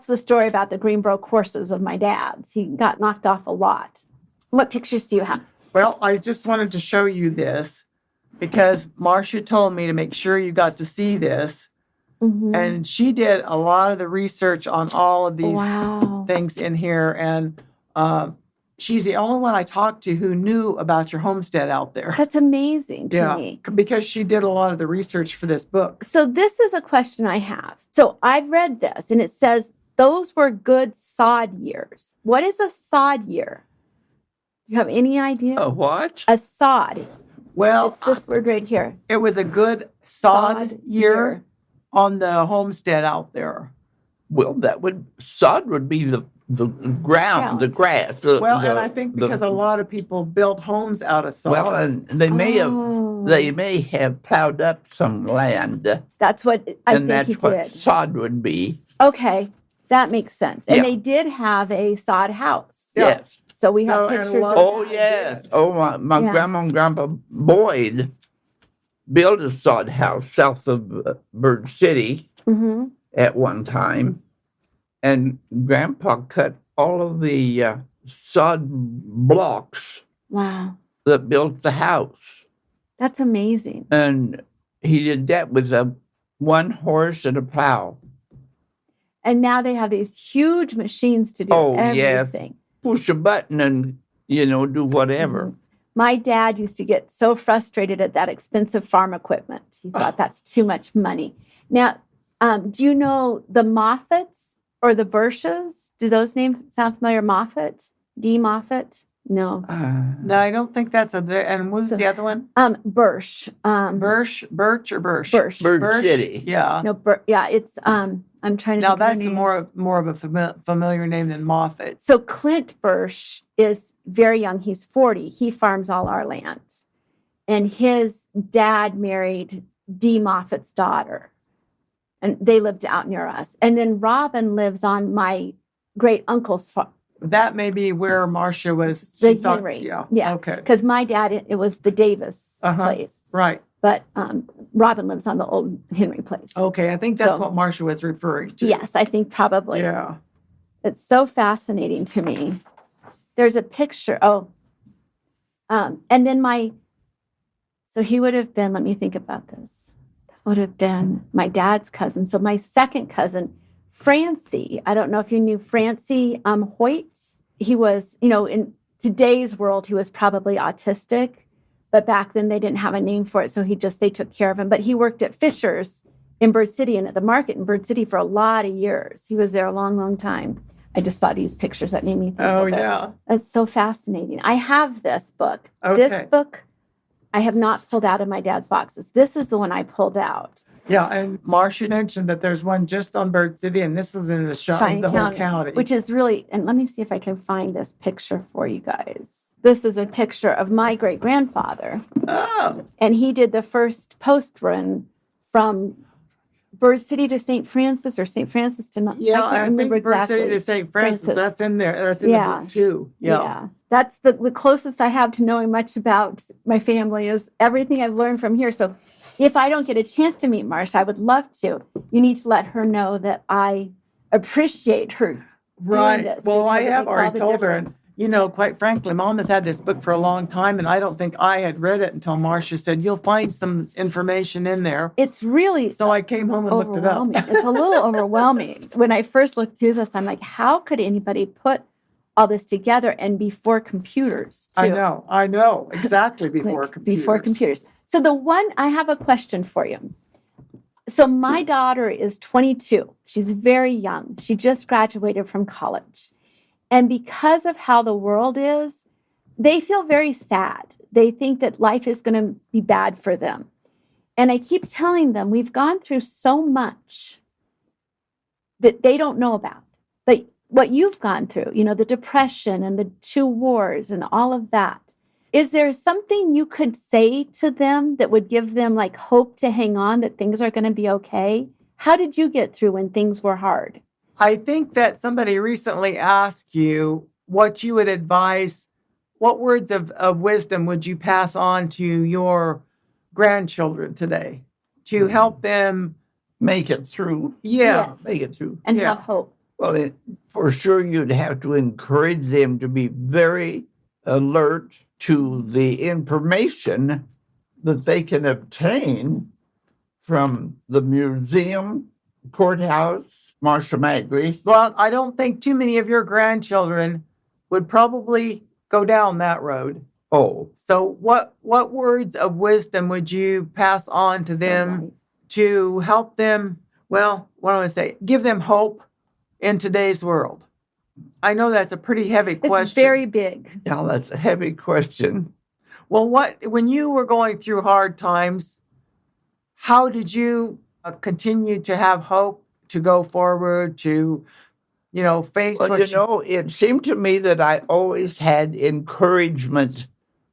the story about the Greenbroke horses of my dad's. He got knocked off a lot. What pictures do you have? Well, I just wanted to show you this because Marcia told me to make sure you got to see this. Mm-hmm. And she did a lot of the research on all of these things in here. And she's the only one I talked to who knew about your homestead out there. That's amazing to me. Because she did a lot of the research for this book. So this is a question I have. So I've read this, and it says those were good sod years. What is a sod year? Do you have any idea? A what? A sod. Well, it's this word right here. It was a good sod year on the homestead out there. Well, sod would be the ground, the grass. And I think because a lot of people built homes out of sod. Well, and they may have plowed up some land. That's what I think he did. And that's what sod would be. Okay, that makes sense. And they did have a sod house. Yes. So we have pictures. Yes. Oh, my grandma and grandpa Boyd built a sod house south of Bird City at one time. And Grandpa cut all of the sod blocks that built the house. That's amazing. And he did that with one horse and a plow. And now they have these huge machines to do everything. Push a button and, do whatever. Mm-hmm. My dad used to get so frustrated at that expensive farm equipment. He thought that's too much money. Now, do you know the Moffats or the Burshes? Do those names sound familiar? Moffat? D. Moffat? No. No, I don't think that's up there. And what's the other one? Birch. Birch or Birch? Birch City. Yeah. No, it's I'm trying to now that's more of a familiar name than Moffat. So Clint Birch is very young. He's 40. He farms all our land. And his dad married D. Moffat's daughter. And they lived out near us. And then Robin lives on my great uncle's farm. That may be where Marcia was. The Henry. Yeah. Okay. Because my dad, it was the Davis place. Right. But Robin lives on the old Henry place. Okay. I think that's what Marcia was referring to. Yes, I think probably. Yeah. It's so fascinating to me. There's a picture. And then so he would have been, let me think about this. That would have been my dad's cousin. So my second cousin, Francie, I don't know if you knew Francie Hoyt. He was, in today's world, he was probably autistic, but back then they didn't have a name for it. So they took care of him. But he worked at Fisher's in Bird City and at the market in Bird City for a lot of years. He was there a long, long time. I just saw these pictures that made me think of it. Yeah. It's so fascinating. I have this book. Okay. This book I have not pulled out of my dad's boxes. This is the one I pulled out. Yeah, and Marcia mentioned that there's one just on Bird City, and this was in the whole county. Which is really, and let me see if I can find this picture for you guys. This is a picture of my great-grandfather. Oh. And he did the first post run from Bird City to St. Francis or St. Francis to I can't remember think exactly. Bird City to St. Francis. That's in there. That's in the book too. Yeah. That's the closest I have to knowing much about my family is everything I've learned from here. So if I don't get a chance to meet Marcia, I would love to. You need to let her know that I appreciate her doing this. Well, I have already told her. And, quite frankly, Mom has had this book for a long time, and I don't think I had read it until Marcia said, you'll find some information in there. It's really So I came home and looked it up. It's a little overwhelming. When I first looked through this, I'm like, how could anybody put all this together and before computers, too? I know. Exactly before computers. Before computers. So I have a question for you. So my daughter is 22. She's very young. She just graduated from college. And because of how the world is, they feel very sad. They think that life is going to be bad for them. And I keep telling them, we've gone through so much that they don't know about. But what you've gone through, the depression and the 2 wars and all of that, is there something you could say to them that would give them hope to hang on, that things are going to be okay? How did you get through when things were hard? I think that somebody recently asked you what you would advise, what words of wisdom would you pass on to your grandchildren today to help them Make it through. Yes. Make it through. And Yeah. have hope. Well, for sure, you'd have to encourage them to be very alert to the information that they can obtain from the museum, courthouse, Marshall Magley. Well, I don't think too many of your grandchildren would probably go down that road. Oh, So what words of wisdom would you pass on to them to help them, well, what do I say? Give them hope in today's world. I know that's a pretty heavy question. It's very big. yeah, that's a heavy question. Well, when you were going through hard times, how did you continue to have hope to go forward, to, face Well, what it seemed to me that I always had encouragement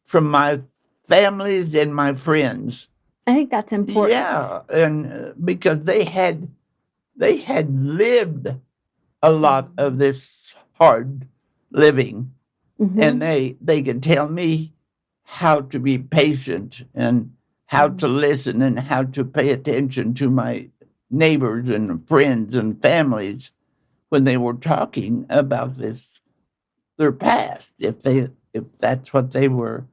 from my families and my friends. I think that's important. Yeah, and because they had lived a lot of this hard living, Mhm. and they could tell me how to be patient and how to listen and how to pay attention to my neighbors and friends and families when they were talking about their past, if that's what they were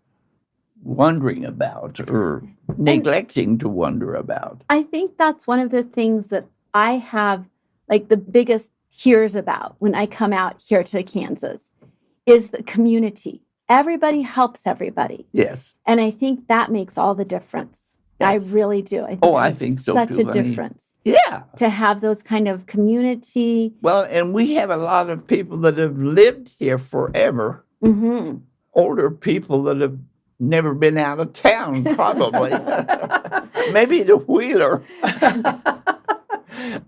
wondering about or neglecting to wonder about. I think that's one of the things that I have like the biggest tears about when I come out here to Kansas is the community. Everybody helps everybody. Yes. And I think that makes all the difference. I Yes. really do. I Oh, I it's think so such too, a honey. difference Yeah. to have those kind of community. Well, and we have a lot of people that have lived here forever, Hmm. older people that have never been out of town, probably. Maybe the Wheeler.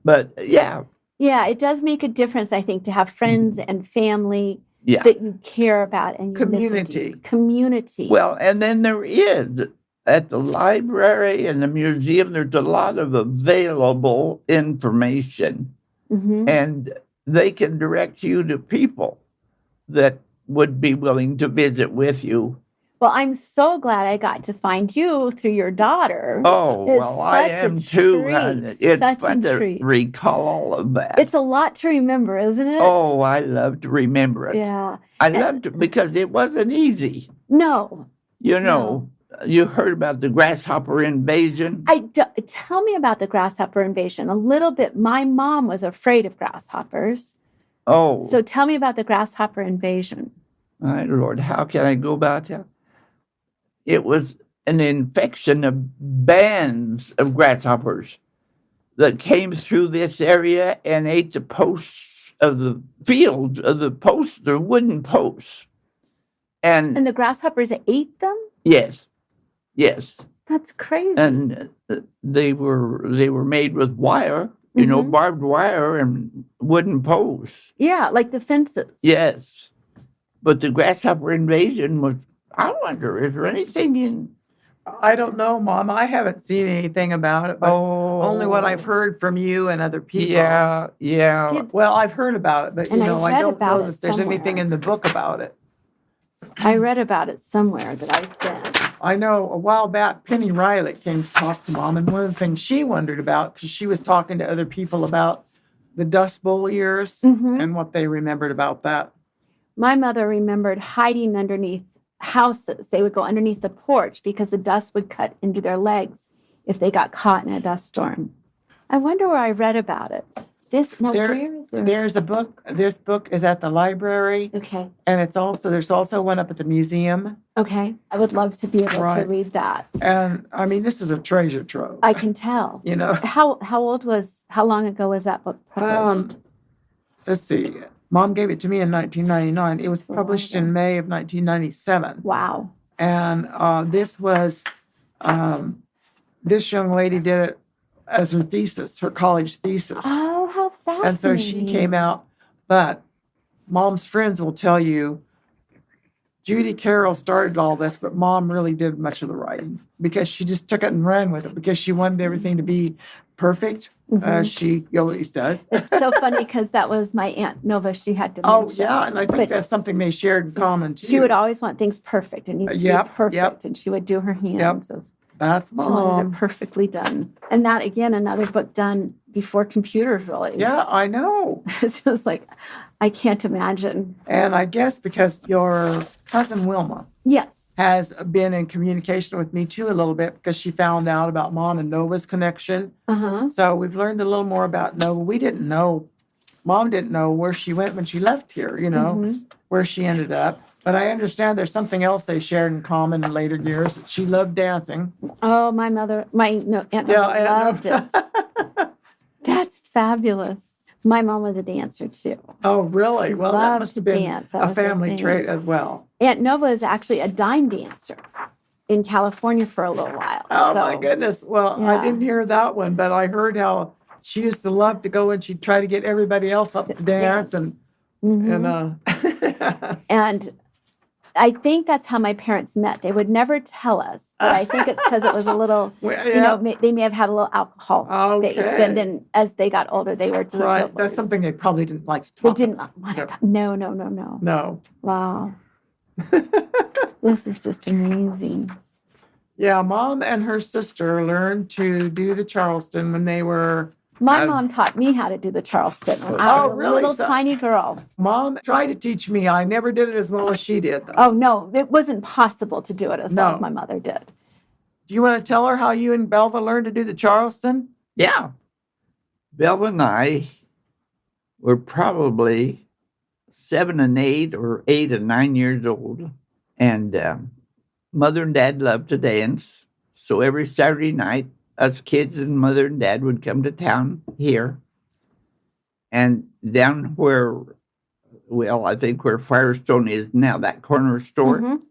But yeah, Yeah, it does make a difference, I think, to have friends and family yeah. that you care about and you listen to. Community. Community. Well, and then there is at the library and the museum, there's a lot of available information, Mhm. and they can direct you to people that would be willing to visit with you. Well, I'm so glad I got to find you through your daughter. Oh, It's well, I such a am too. treat, Honey. It's such a fun to treat. recall all of that. It's a lot to remember, isn't it? Oh, I love to remember it. yeah. I love to because it wasn't easy. No, You know, you heard about the grasshopper invasion. Tell me about the grasshopper invasion a little bit. My mom was afraid of grasshoppers. Oh, So tell me about the grasshopper invasion. my Lord, how can I go about that? It was an infection of bands of grasshoppers that came through this area and ate the posts of the fields of the posts, the wooden posts. And And the grasshoppers ate them? yes, That's crazy. and they were made with wire, Mhm. barbed wire and wooden posts. Yeah, like the fences. Yes, but the grasshopper invasion was. I wonder, is there anything in? I don't know, Mom. I haven't seen anything about it, but only what I've heard from you and other people. Yeah. Did- Well, I've heard about it, but And I I read don't about know it if there's anything somewhere. in the book about it. I read about it somewhere that I've been. I know a while back, Penny Riley came to talk to Mom, and one of the things she wondered about, because she was talking to other people about the Dust Bowl years Mhm. and what they remembered about that. My mother remembered hiding underneath houses. They would go underneath the porch because the dust would cut into their legs if they got caught in a dust storm. I wonder where I read about it. Where is there? There's a book. This book is at the library, Okay. and there's also one up at the museum. Okay. I would love to be able to Right. read that. And I mean, this is a treasure trove. I can tell. How long ago was that book published? Let's see. Mom gave it to me in 1999. It was That's a long published time. in May of 1997. Wow. And this young lady did it as her thesis, her college thesis. Oh, how fascinating. And so she came out. But Mom's friends will tell you, Judy Carroll started all this, but Mom really did much of the writing because she just took it and ran with it because she wanted everything to be perfect, as she always does. It's so funny because that was my Aunt Nova. She had dementia. Oh, yeah. And I think But that's something they shared in common, too. she would always want things perfect. It needs to Yep, be perfect. yep. And she would do her hands. That's She wanted Mom. it perfectly done. And that, again, another book done before computers, really. Yeah, I know. It's just like, I can't imagine. And I guess because your cousin Wilma Yes. has been in communication with me too a little bit because she found out about Mom and Nova's connection. Uh-huh. So we've learned a little more about Nova. We didn't know, Mom didn't know where she went when she left here, where she ended up. But I understand there's something else they shared in common in later years. She loved dancing. Oh, my Aunt Nova loved it. That's fabulous. My mom was a dancer too. Oh, really? She Well, that loved must have to been dance. That a was her family thing. trait as well. Aunt Nova is actually a dime dancer in California for a little while. Oh, So, my goodness. Well, I yeah. didn't hear that one, but I heard how she used to love to go and she'd try to get everybody else up to dance. Mhm. And I think that's how my parents met. They would never tell us, but I think it's because it was a little, Well, they may have had a little alcohol based, Okay. and then as they got older, they were teetotalers. Right. That's something they probably didn't like to They talk didn't about. want to talk. No. No. Wow. This is just amazing. Yeah, Mom and her sister learned to do the Charleston when they were. My mom taught me how to do the Charleston when I Oh, was a really? little So- tiny girl. Mom tried to teach me. I never did it as well as she did, though. Oh, no, it wasn't possible to do it as well No. as my mother did. Do you want to tell her how you and Belva learned to do the Charleston? Yeah. Belva and I were probably 7 and 8 or 8 and 9 years old. And Mother and Dad loved to dance. So every Saturday night, us kids and Mother and Dad would come to town here. And down where, well, I think where Firestone is now, that corner store, Mhm.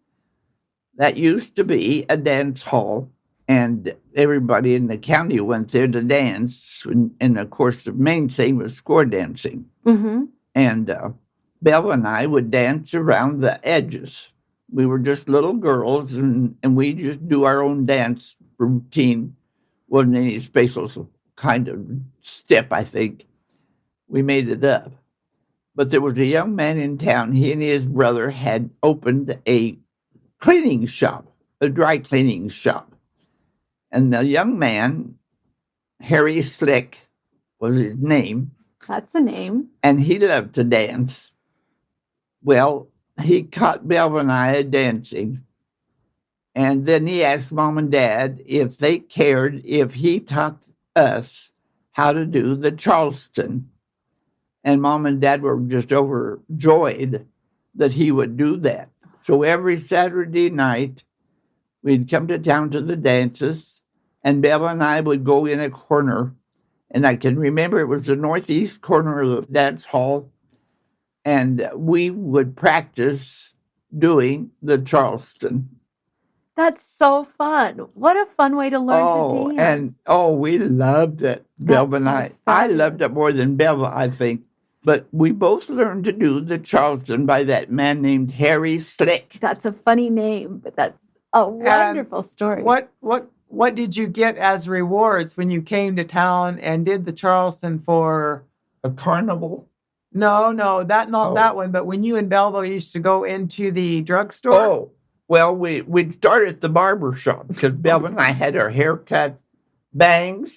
that used to be a dance hall. And everybody in the county went there to dance. And of course, the main thing was square dancing. Mm-hmm. And Bella and I would dance around the edges. We were just little girls, and we just do our own dance routine. Wasn't any special kind of step, I think. We made it up. But there was a young man in town. He and his brother had opened a cleaning shop, a dry cleaning shop. And the young man, Harry Slick, was his name. That's a name. And he loved to dance. Well, he caught Belva and I dancing. And then he asked Mom and Dad if they cared if he taught us how to do the Charleston. And Mom and Dad were just overjoyed that he would do that. So every Saturday night, we'd come to town to the dances, and Belva and I would go in a corner. And I can remember it was the northeast corner of the dance hall. And we would practice doing the Charleston. That's so fun. What a fun way to learn to dance. And we loved it, Belva and I. sounds I fabulous. loved it more than Belva, I think. But we both learned to do the Charleston by that man named Harry Slick. That's a funny name, but that's a wonderful story. What did you get as rewards when you came to town and did the Charleston for? A carnival. No, not that one. But when you and Belva used to go into the drugstore. Oh, well, we'd start at the barber shop because Belva and I had our hair cut, bangs,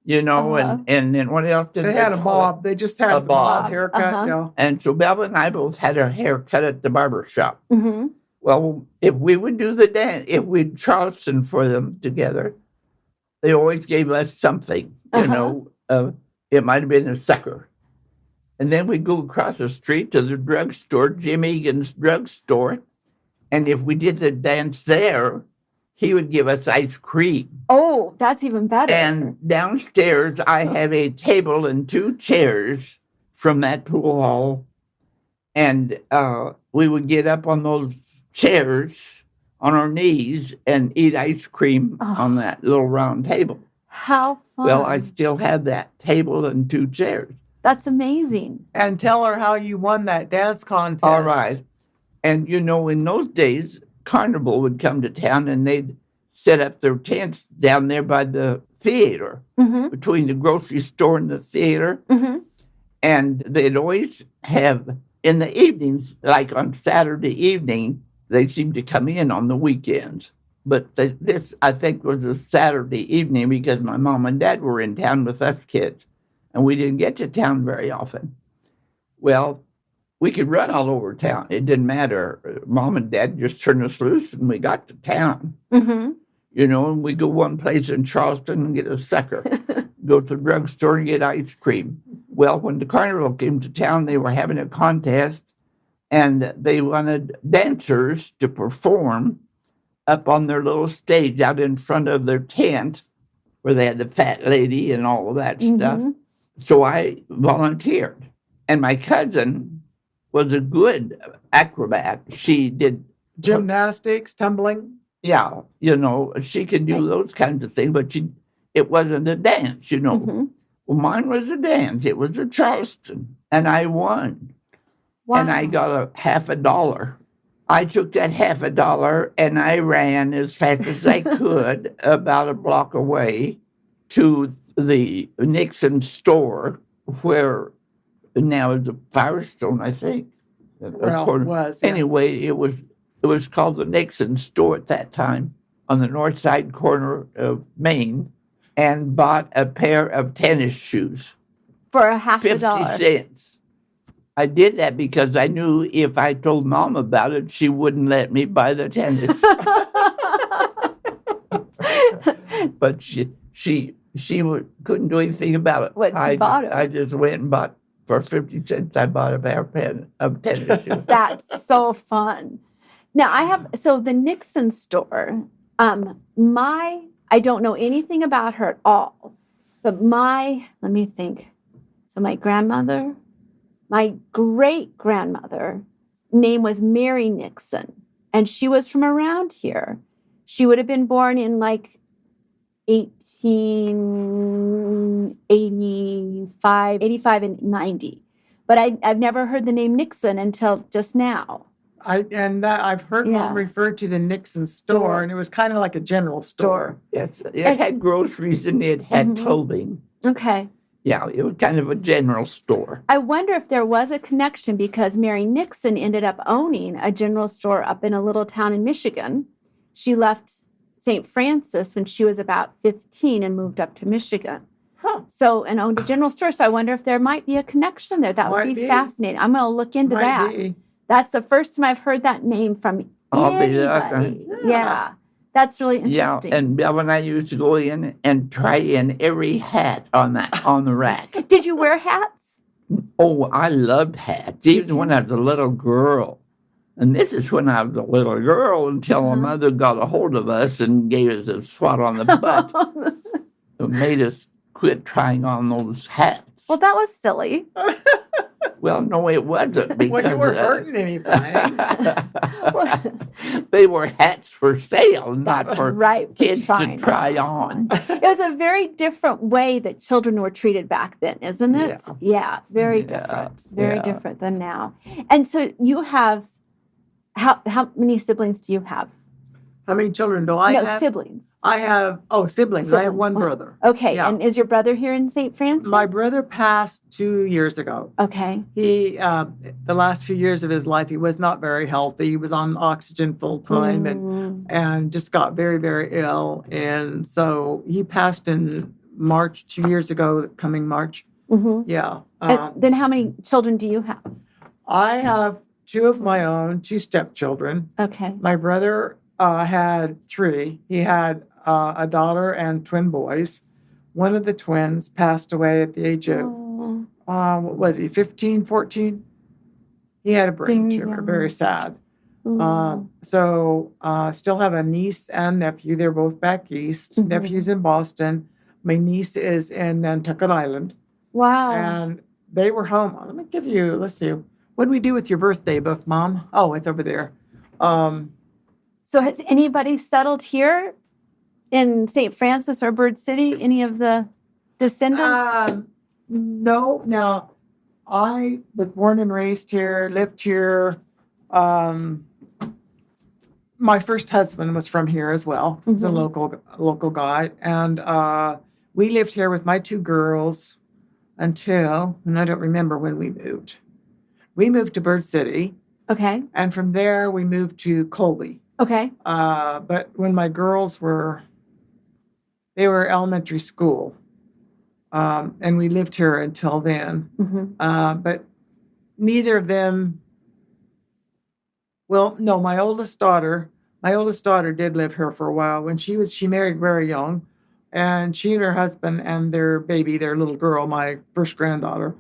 Uh-huh. and then what else did They had a call bob. They just had A a bob bob. haircut. Uh-huh. Yeah. it? And so Belva and I both had our hair cut at the barber shop. Mm-hmm. Well, if we would do the dance, if we'd Charleston for them together, they always gave us something, it might have been a sucker. And then we'd go across the street to the drugstore, Jim Egan's drugstore. And if we did the dance there, he would give us ice cream. Oh, that's even better. And downstairs, I have a table and 2 chairs from that pool hall. And we would get up on those chairs on our knees and eat ice cream on that little round table. How fun. Well, I still have that table and 2 chairs. That's amazing. And tell her how you won that dance contest. All right. And, in those days, Carnival would come to town and they'd set up their tents down there by the theater, Mm-hmm. between the grocery store and the theater. Mm-hmm. And they'd always have, in the evenings, like on Saturday evening, they seemed to come in on the weekends. But this, I think, was a Saturday evening because my mom and dad were in town with us kids, and we didn't get to town very often. Well, we could run all over town. It didn't matter. Mom and dad just turned us loose, and we got to town. Mm-hmm. You know, and we go one place in Charleston and get a sucker. Go to the drugstore and get ice cream. Well, when the carnival came to town, they were having a contest, and they wanted dancers to perform up on their little stage out in front of their tent where they had the fat lady and all of that stuff. So I volunteered. And my cousin was a good acrobat. She did Gymnastics, tumbling. Yeah, you know, she could do those kinds of things, but it wasn't a dance, you know. Well, mine was a dance. It was a Charleston, and I won. Wow. And I got $50. I took that $50 and I ran as fast as I could about a block away to the Nixon store where now is a Firestone, I think. Well, it was. Yeah. Anyway, it was called the Nixon store at that time on the north side corner of Maine, and bought a pair of tennis shoes. For a $50. 50 cents. I did that because I knew if I told Mom about it, she wouldn't let me buy the tennis. But she couldn't do anything about it. What, she bought it? I just went and bought, for 50 cents, I bought a pair of tennis shoes. That's so fun. Now so the Nixon store, I don't know anything about her at all, but let me think. So my grandmother, my great-grandmother's name was Mary Nixon, and she was from around here. She would have been born in like 1885, 85 and 90. But I've never heard the name Nixon until just now. I've heard Mom refer to the Nixon store, and it was kind of like a general store. Yes, it had groceries and it had clothing. Okay. Yeah, it was kind of a general store. I wonder if there was a connection because Mary Nixon ended up owning a general store up in a little town in Michigan. She left St. Francis when she was about 15 and moved up to Michigan. So, and owned a general store. So I wonder if there might be a connection there. That would be fascinating. I'm going to look into that. That's the first time I've heard that name from anybody. Yeah. That's really interesting. Yeah, and Bill and I used to go in and try in every hat on the rack. Did you wear hats? Oh, I loved hats, even when I was a little girl. And this is when I was a little girl until my mother got a hold of us and gave us a swat on the butt. It made us quit trying on those hats. Well, that was silly. Well, no, it wasn't. Because, well, you weren't hurting anything. They were hats for sale, not for kids to try on. on. It was a very different way that children were treated back then, isn't it? Yeah, very different. Very different than now. And so you have, how many siblings do you have? How many children do I have? No, siblings. I have, siblings. I have one brother. Okay, and is your brother here in St. Francis? My brother passed 2 years ago. Okay. He, the last few years of his life, he was not very healthy. He was on oxygen full time and just got very, very ill. And so he passed in March, 2 years ago, coming March. Yeah. Then how many children do you have? I have 2 of my own, 2 stepchildren. Okay. My brother had 3. He had a daughter and twin boys. One of the twins passed away at the age of, what was he, 15, 14? He had a brain tumor, very sad. So still have a niece and nephew. They're both back east. Nephew's in Boston. My niece is in Nantucket Island. Wow. And they were home. Let me give you, let's see. What did we do with your birthday book, Mom? Oh, it's over there. So has anybody settled here in St. Francis or Bird City? Any of the descendants? No. Now, I was born and raised here, lived here. My first husband was from here as well. He's a local guy. And we lived here with my 2 girls until, and I don't remember when we moved. We moved to Bird City. Okay. And from there, we moved to Colby. Okay. But when my girls they were elementary school, and we lived here until then. But neither of them, well, no, my oldest daughter did live here for a while. When she married very young, and she and her husband and their baby, their little girl, my first granddaughter,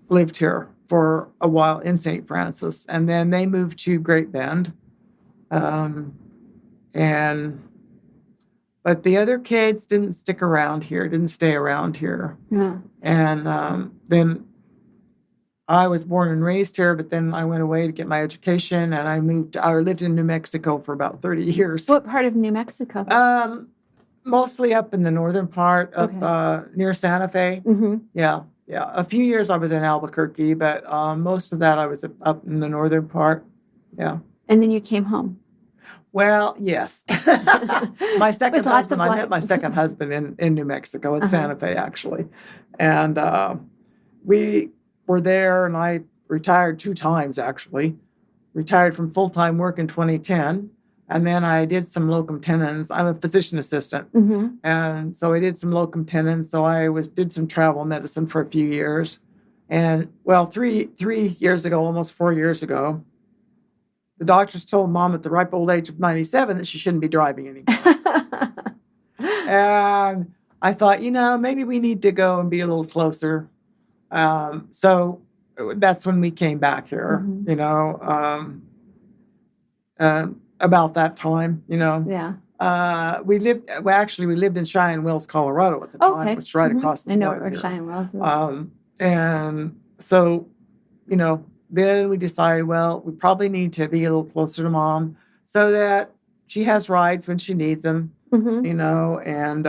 lived here for a while in St. Francis. And then they moved to Great Bend. But the other kids didn't stay around here. Yeah. And then I was born and raised here, but then I went away to get my education, and I lived in New Mexico for about 30 years. What part of New Mexico? Mostly up in the northern part, near Santa Fe. Yeah. A few years I was in Albuquerque, but most of that I was up in the northern part. Yeah. And then you came home. Well, yes. My second husband, I met my second husband in New Mexico, in Santa Fe, actually. And we were there, and I retired 2 times, actually. Retired from full-time work in 2010. And then I did some locum tenens. I'm a physician assistant. And so I did some locum tenens. So I did some travel medicine for a few years. And, well, three years ago, almost 4 years ago, the doctors told Mom at the ripe old age of 97 that she shouldn't be driving anymore. And I thought, maybe we need to go and be a little closer. So that's when we came back here, about that time, Yeah. we lived in Cheyenne Wells, Colorado at the time, which is right across the I know border where here. Cheyenne Wells is. And so, then we decided, well, we probably need to be a little closer to Mom so that she has rides when she needs them, and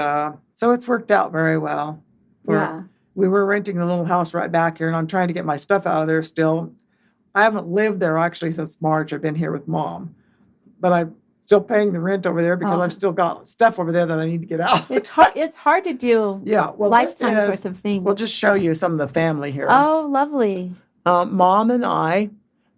so it's worked out very well. We were renting a little house right back here, and I'm trying to get my stuff out of there still. I haven't lived there actually since March. I've been here with Mom, but I'm still paying the rent over there because I've still got stuff over there that I need to get out. It's hard to do lifetime's worth of things. We'll just show you some of the family here. Oh, lovely. Mom and I.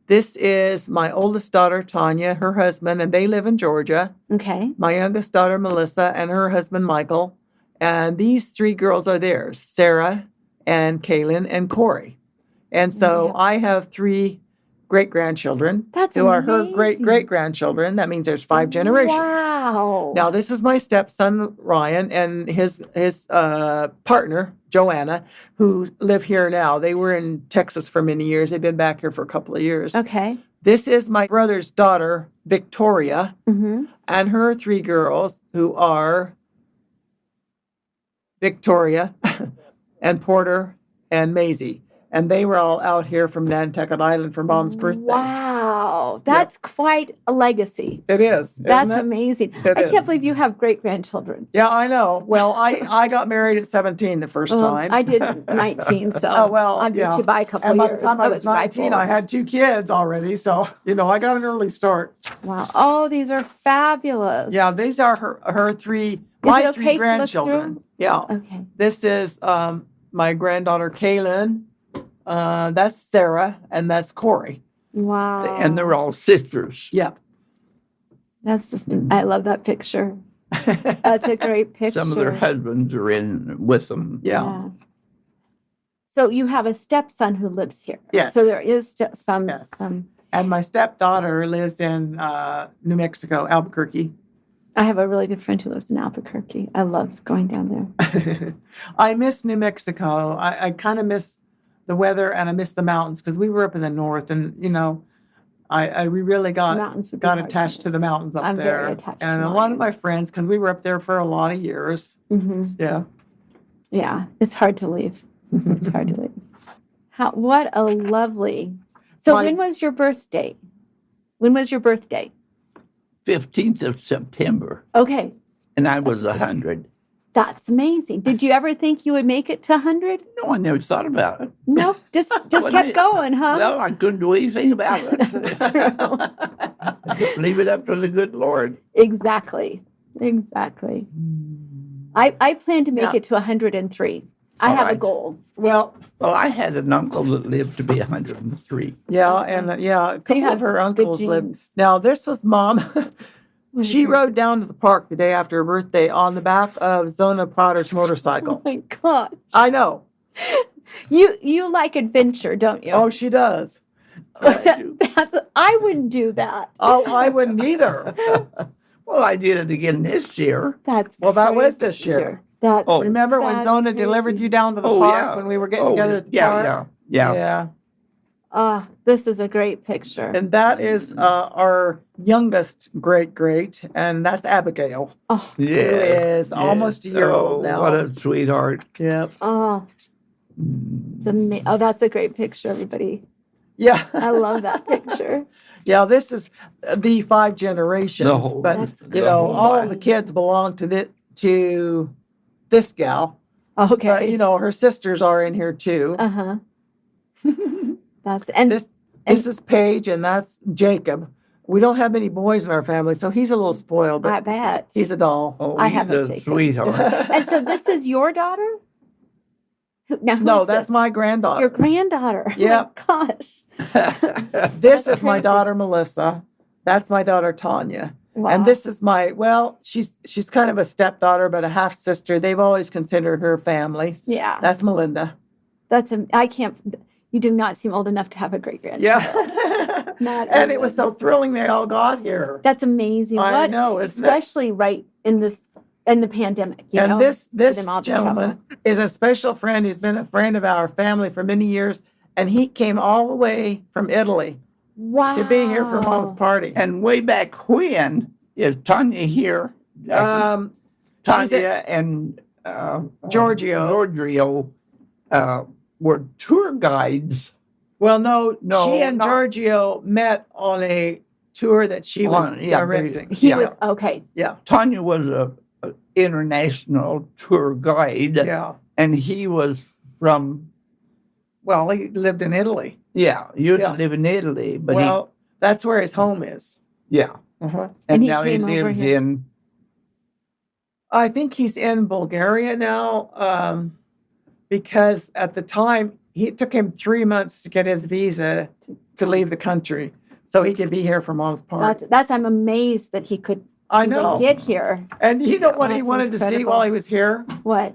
This is my oldest daughter, Tanya, her husband, and they live in Georgia. Okay. My youngest daughter, Melissa, and her husband, Michael. And these 3 girls are theirs, Sarah and Kaylin and Corey. And so I have 3 great-grandchildren who are her great-great-grandchildren. That means there's 5 generations. Wow. Now, this is my stepson, Ryan, and his partner, Joanna, who live here now. They were in Texas for many years. They've been back here for a couple of years. Okay. This is my brother's daughter, Victoria, and her 3 girls, who are Victoria and Porter and Maisie. And they were all out here from Nantucket Island for Mom's birthday. Wow. That's quite a legacy. It is. That's amazing. I can't believe you have great-grandchildren. Yeah, I know. Well, I got married at 17 the first time. I did 19, so I beat you by a couple and by years. the time I was 19, I had 2 kids already. So, I got an early start. Wow. Oh, these are fabulous. Yeah, these are her 3, my 3 grandchildren. Yeah. Okay. This is my granddaughter, Kaylin. That's Sarah, and that's Corey. Wow. And they're all sisters. Yep. That's just, I love that picture. That's a great picture. Some of their husbands are in with them. Yeah. So you have a stepson who lives here. Yes. So there is some. And my stepdaughter lives in New Mexico, Albuquerque. I have a really good friend who lives in Albuquerque. I love going down there. I miss New Mexico. I kind of miss the weather, and I miss the mountains because we were up in the north, and we really got attached to the mountains up there. Very attached and to a lot of my friends, because we were up there for a lot of years. Yeah, it's hard to leave. It's hard to leave. What a lovely. So when was your birthday? 15th of September. Okay. And I was 100. That's amazing. Did you ever think you would make it to 100? No, I never thought about it. No, just kept going, huh? No, I couldn't do anything about it. That's true. Leave it up to the good Lord. Exactly. I plan to make it to 103. I All have a right. goal. Well, Well, I had an uncle that lived to be 103. yeah, and a So you couple of have her good uncles lived. genes. Now, this was Mom. What She is it? rode down to the park the day after her birthday on the back of Zona Potter's Oh motorcycle. my God. I know. You like adventure, don't you? Oh, she does. I wouldn't do that. Oh, I wouldn't either. Well, I did it again this year. That's Well, that was crazy. this year. That's Oh. Remember when That's Zona delivered crazy. you down to the Oh, park yeah. when we were getting together at the park? Yeah. Yeah. This is a great picture. And that is our youngest great, and that's Abigail. Oh, Who is almost a year old now. What a sweetheart. Yep. oh, it's Oh, that's a great picture, everybody. Yeah. I love that picture. Yeah, this is the 5 generations. The whole- but That's you know, whole all line. of the kids belong to this gal. Okay. But you know, her sisters are in here too. Uh-huh. And This is Paige, and that's Jacob. We don't have many boys in our family, so he's a little spoiled, I but bet. he's a doll. Oh, I he's have a a Jacob. sweetheart. And so this is your daughter? Now, who No, is that's this? my granddaughter. Your granddaughter. Yep. Oh my gosh. This That's is my crazy. daughter Melissa. That's my daughter Tanya. Wow. And this is she's kind of a stepdaughter, but a half sister. They've always considered her family. Yeah. That's Melinda. I can't. You do not seem old enough to have a great grandchild. Yeah. Not And it was so even. thrilling they all got here. That's amazing. I know, isn't it? Especially right in the pandemic. You know, And this for them all to gentleman travel. is a special friend. He's been a friend of our family for many years. And he came all the way from Italy Wow. to be here for Mom's party. And way back when, is Tanya here? She's Tanya and Giorgio. were tour guides. Well, no, No, she and not- Giorgio met on a tour that she was Yeah, directing. He Yeah. was okay. Yeah, Tanya was a international tour guide, yeah. and he was from Well, he lived in Italy. used Yeah. to live in Italy, but Well, that's where his home is. and And he now he came over lives here. in I think he's in Bulgaria now, because at the time it took him 3 months to get his visa to leave the country, so he could be here for Mom's party. I'm amazed that he could I even know. get here. And you know what he That's wanted to see incredible. while he was here? What?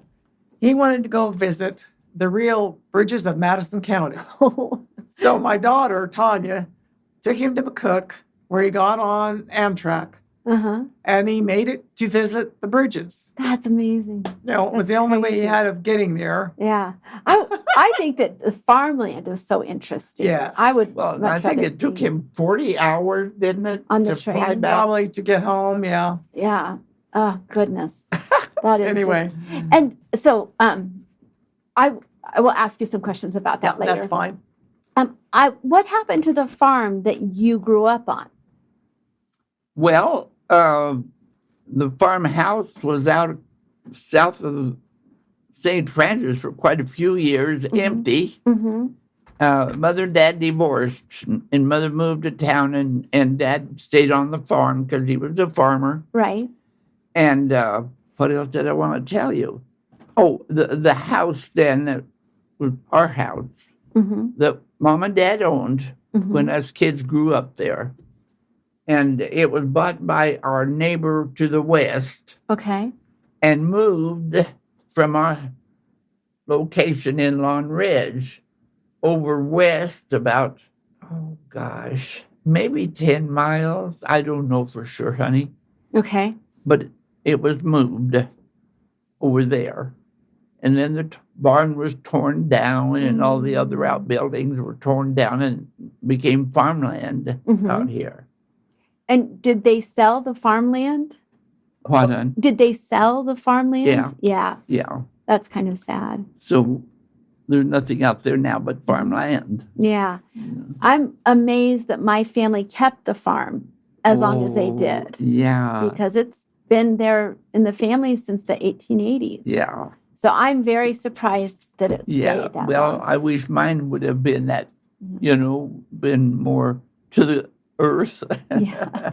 He wanted to go visit the real bridges of Madison County. So my daughter, Tanya, took him to McCook, where he got on Amtrak, Uh-huh. and he made it to visit the bridges. That's amazing. You know, it was That's the only way he crazy. had of getting there. Yeah. I think that the farmland is so interesting. Yes. I would well, much I think rather it took be- him 40 hours, didn't it? On the to fly train. back? Probably to get home, yeah. Yeah. Oh goodness. That is Anyway. just- and so I will ask you some questions about that later. That's fine. What happened to the farm that you grew up on? Well, the farmhouse was out south of St. Francis for quite a few years, empty. Mm-hmm. Mother and Dad divorced, and Mother moved to town, and Dad stayed on the farm because he was a farmer. Right. And what else did I want to tell you? Oh, the house then that was our house Mm-hmm. that Mom and Dad owned Mm-hmm. when us kids grew up there. And it was bought by our neighbor to the west Okay. and moved from our location in Long Ridge over west about, oh gosh, maybe 10 miles. I don't know for sure, honey. Okay. But it was moved over there. And then the barn was torn down, and all the other outbuildings were torn down and became farmland Mhm. out here. And did they sell the farmland? What, hon? Did they sell the farmland? Yeah. Yeah. Yeah. That's kind of sad. So there's nothing out there now but farmland. Yeah. I'm amazed that my family kept the farm as long as they Oh, did, Yeah. because it's been there in the family since the 1880s. Yeah. So I'm very surprised that it stayed Yeah. that Well, long. I wish mine would have been that, been more to the earth. Yeah.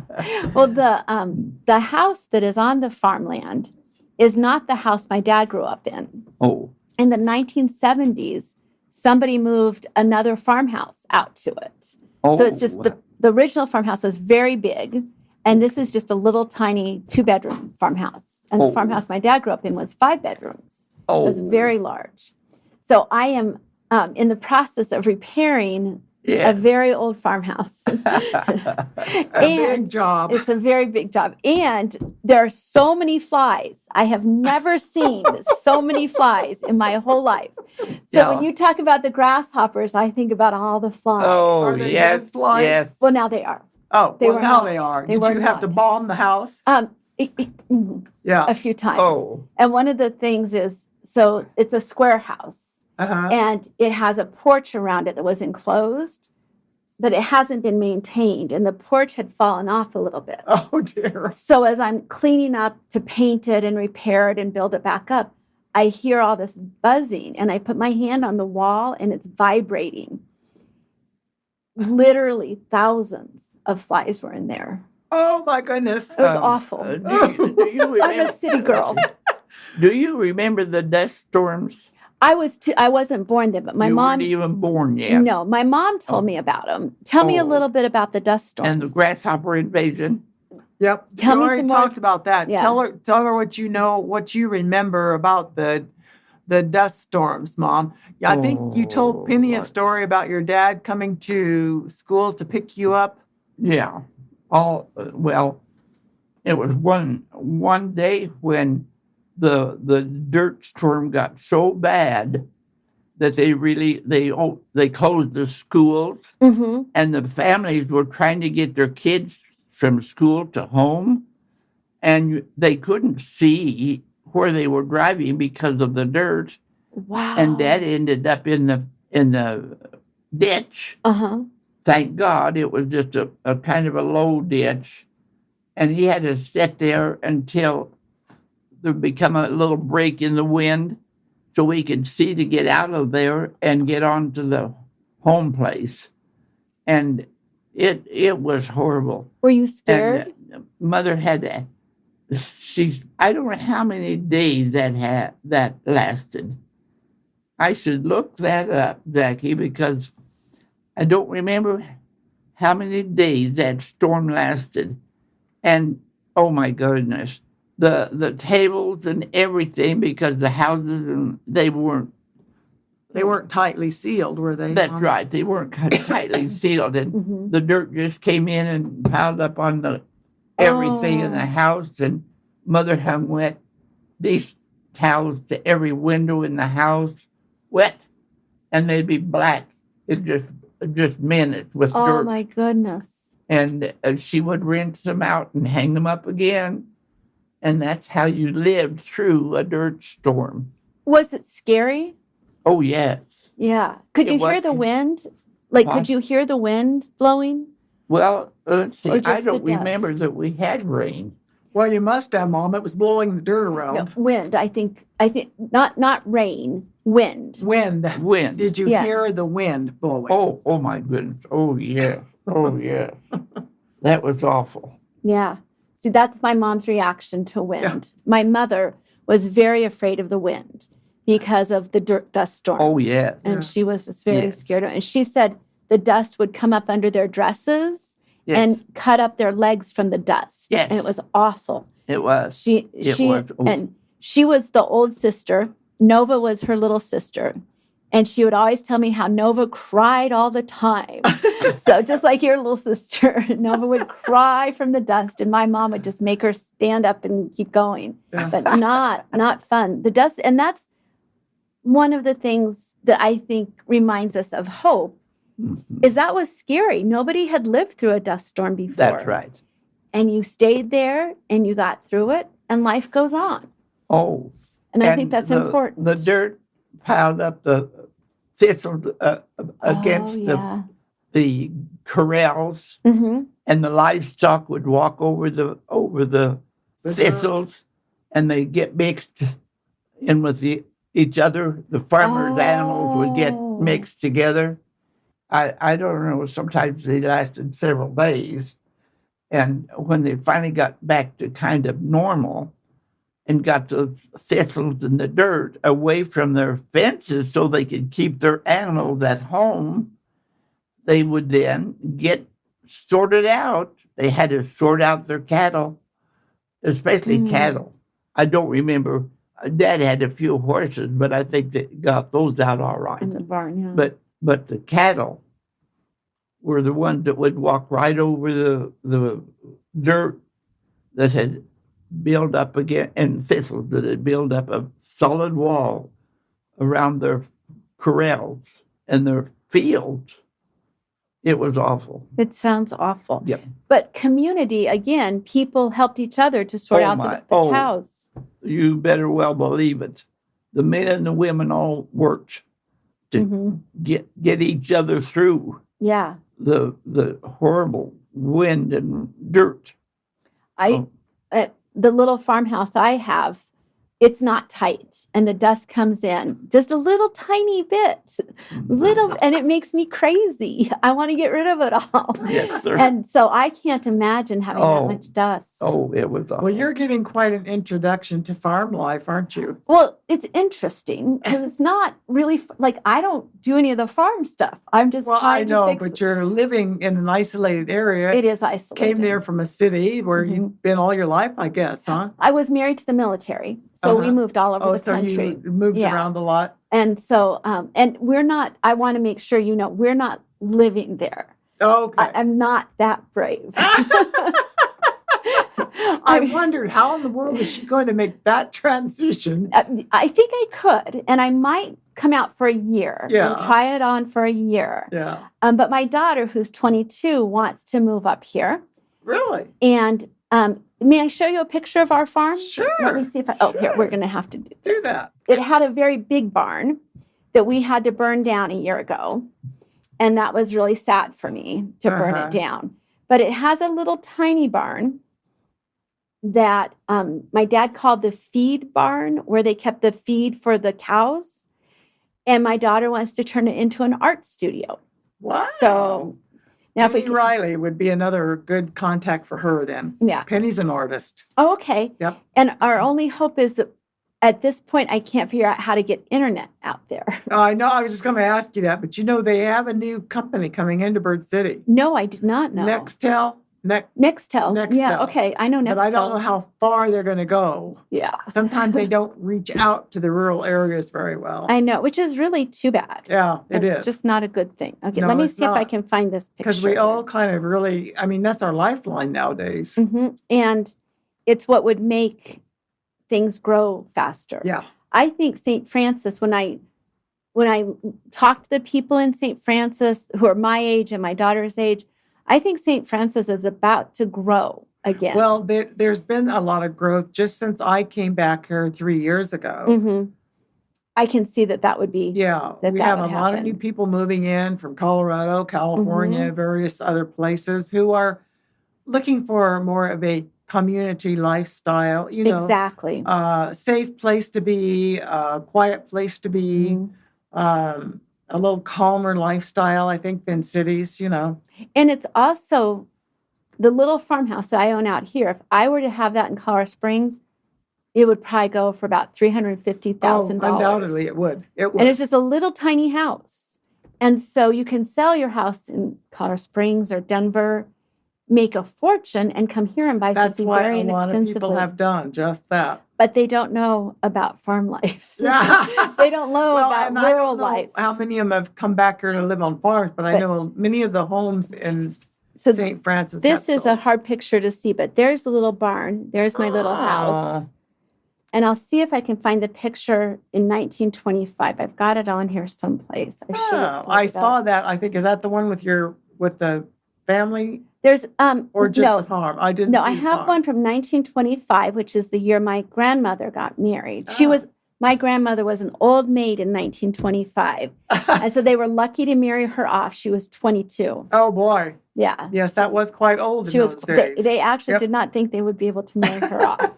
Well, the house that is on the farmland is not the house my dad grew up in. Oh, in the 1970s, somebody moved another farmhouse out to it. Oh, So it's just the original farmhouse was very big, and this is just a little tiny 2-bedroom farmhouse. And the farmhouse my dad grew up in was 5 bedrooms. It was very large. So I am in the process of repairing a very old farmhouse. A big job. It's a very big job. And there are so many flies. I have never seen so many flies in my whole life. So when you talk about the grasshoppers, I think about all the flies. Oh, Are they yes, dead flies? yes. Well, now they are. Oh, They well, were now not. they are. They Did were you have to not. balm the house? Yeah. A few times. Oh. And one of the things is, so it's a square house. Uh-huh. And it has a porch around it that was enclosed, but it hasn't been maintained. And the porch had fallen off a little bit. Oh, dear. So as I'm cleaning up to paint it and repair it and build it back up, I hear all this buzzing, and I put my hand on the wall and it's vibrating. Literally thousands of flies were in there. Oh, my goodness. It was awful. Do you remember, I'm a city girl. Do you remember the dust storms? I wasn't born then, but my you mom. weren't even born yet. No, my mom told me about them. Tell me a little bit about the dust storms. And the grasshopper invasion. Yep. Tell you me already some more. talked about that. Yeah. Tell her what you know, what you remember about the dust storms, Mom. Yeah, I think you told Penny a Lord. story about your dad coming to school to pick you up. Yeah. Well, it was one day when the dirt storm got so bad that they closed the schools, Mm-hmm. and the families were trying to get their kids from school to home, and they couldn't see where they were driving because of the dirt, Wow. and Dad ended up in the ditch. Uh-huh. Thank God it was just a kind of a low ditch, and he had to sit there until there become a little break in the wind so we could see to get out of there and get on to the home place. And it was horrible. Were you scared? And Mother had to, I don't know how many days that lasted. I should look that up, Jackie, because I don't remember how many days that storm lasted. And oh my goodness, the tables and everything, because the houses and they weren't tightly sealed, were they? That's Mom? right. They weren't tightly sealed, and Mhm. the dirt just came in and piled up on everything in the house. And Mother hung wet these towels to every window in the house, wet, and they'd be black in just minutes with Oh dirt. my goodness. And she would rinse them out and hang them up again, and that's how you lived through a dirt storm. Was it scary? Oh yes. Yeah. Could It you hear was. the wind? Like, What? could you hear the wind blowing? Well, let's see. Or just I the don't remember dust? that we had rain. Well, you must have, Mom. It was blowing the dirt No, around. wind. I think not rain. Wind. Wind. Wind. Did you Yeah. hear the wind blowing? Oh my goodness. Oh yeah. Oh yeah. That was awful. Yeah. See, that's my mom's reaction to wind. My mother was very afraid of the wind because of the dust storms. Oh yeah. And Yeah. she was just very Yes. scared. And she said the dust would come up under their dresses Yes. and cut up their legs from the dust. Yes. And it was awful. It was. She was. Oh. and she was the old sister. Nova was her little sister. And she would always tell me how Nova cried all the time. So just like your little sister, Nova would cry from the dust, and my mom would just make her stand up and keep going. Yeah. But not fun. The dust, and that's one of the things that I think reminds us of hope. Mhm. Is that was scary. Nobody had lived through a dust storm before. That's right. And you stayed there and you got through it, and life goes on. Oh. And I think that's important. The dirt piled up the thistles against yeah. the corrals, Mm-hmm. and the livestock would walk over the The thistles, and they get mixed in with each other. The farmers' animals would get Oh. mixed together. I don't know. Sometimes they lasted several days, and when they finally got back to kind of normal, and got the thistles and the dirt away from their fences so they could keep their animals at home, they would then get sorted out. They had to sort out their cattle, especially cattle. I don't remember. Dad had a few horses, but I think they got those out all right. In the barn, yeah. But the cattle were the ones that would walk right over the dirt that had built up again, and thistles that had built up a solid wall around their corrals and their fields. It was awful. It sounds awful. Yep. But community, again, people helped each other to sort out the cows. You better well believe it. The men and the women all worked to get each other through the horrible wind and dirt. The little farmhouse I have, it's not tight, and the dust comes in just a little tiny bit, and it makes me crazy. I want to get rid of it all. Yes, sir. And so I can't imagine having that much dust. Oh, it was awful. Well, you're getting quite an introduction to farm life, aren't you? Well, it's interesting because it's not really like I don't do any of the farm stuff. I'm just trying to fix but you're living in an isolated area. It is isolated. Came there from a city where you've been all your life, I guess, huh? I was married to the military. So we moved all over the country. You moved around a lot. And so, and we're not, I want to make sure you know, we're not living there. Okay. I'm not that brave. I wondered how in the world is she going to make that transition? I think I could, and I might come out for a year and try it on for a year. Yeah. But my daughter, who's 22, wants to move up here. Really? And may I show you a picture of our farm? Sure. Let me see if here, we're going to have to do this. Do that. It had a very big barn that we had to burn down a year ago. And that was really sad for me to burn it down. But it has a little tiny barn that my dad called the feed barn, where they kept the feed for the cows. And my daughter wants to turn it into an art studio. Wow. So now Penny Riley would be another good contact for her then. Yeah. Penny's an artist. Oh, okay. Yep. And our only hope is that at this point, I can't figure out how to get internet out there. I know. I was just going to ask you that, but you know, they have a new company coming into Bird City. No, I did not know. Nextel. Nextel. Yeah, okay. I know Nextel. But I don't know how far they're going to go. Yeah. Sometimes they don't reach out to the rural areas very well. I know, which is really too bad. Yeah, it is. It's just not a good thing. Okay, No, let me it's see if I not. can find this picture. Because we all kind of really, I mean, that's our lifeline nowadays. And it's what would make things grow faster. Yeah. I think St. Francis, when I talk to the people in St. Francis who are my age and my daughter's age, I think St. Francis is about to grow again. Well, there's been a lot of growth just since I came back here 3 years ago. I can see that would be. Yeah, we have a lot of new people moving in from Colorado, California, various other places who are looking for more of a community lifestyle, you know. Exactly. Safe place to be, quiet place to be, a little calmer lifestyle, I think, than cities, you know. And it's also the little farmhouse that I own out here. If I were to have that in Colorado Springs, it would probably go for about $350,000. Undoubtedly, it would. It would. And it's just a little tiny house. And so you can sell your house in Colorado Springs or Denver, make a fortune, and come here and buy That's something why very a lot of inexpensively. people have done just that. But they don't know about farm life. Yeah. They don't know about and I rural don't know life. how many of them have come back here to live on farms, but I know many of the homes in St. Francis. This is a hard picture to see, but there's the little barn. There's my little house. And I'll see if I can find the picture in 1925. I've got it on here someplace. I saw that. I think, is that the one with the family? There's or just the farm? I didn't. No, I have one from 1925, which is the year my grandmother got married. My grandmother was an old maid in 1925, and so they were lucky to marry her off. She was 22. Oh boy. Yeah. Yes, that was quite old in those days. They actually did not think they would be able to marry her off.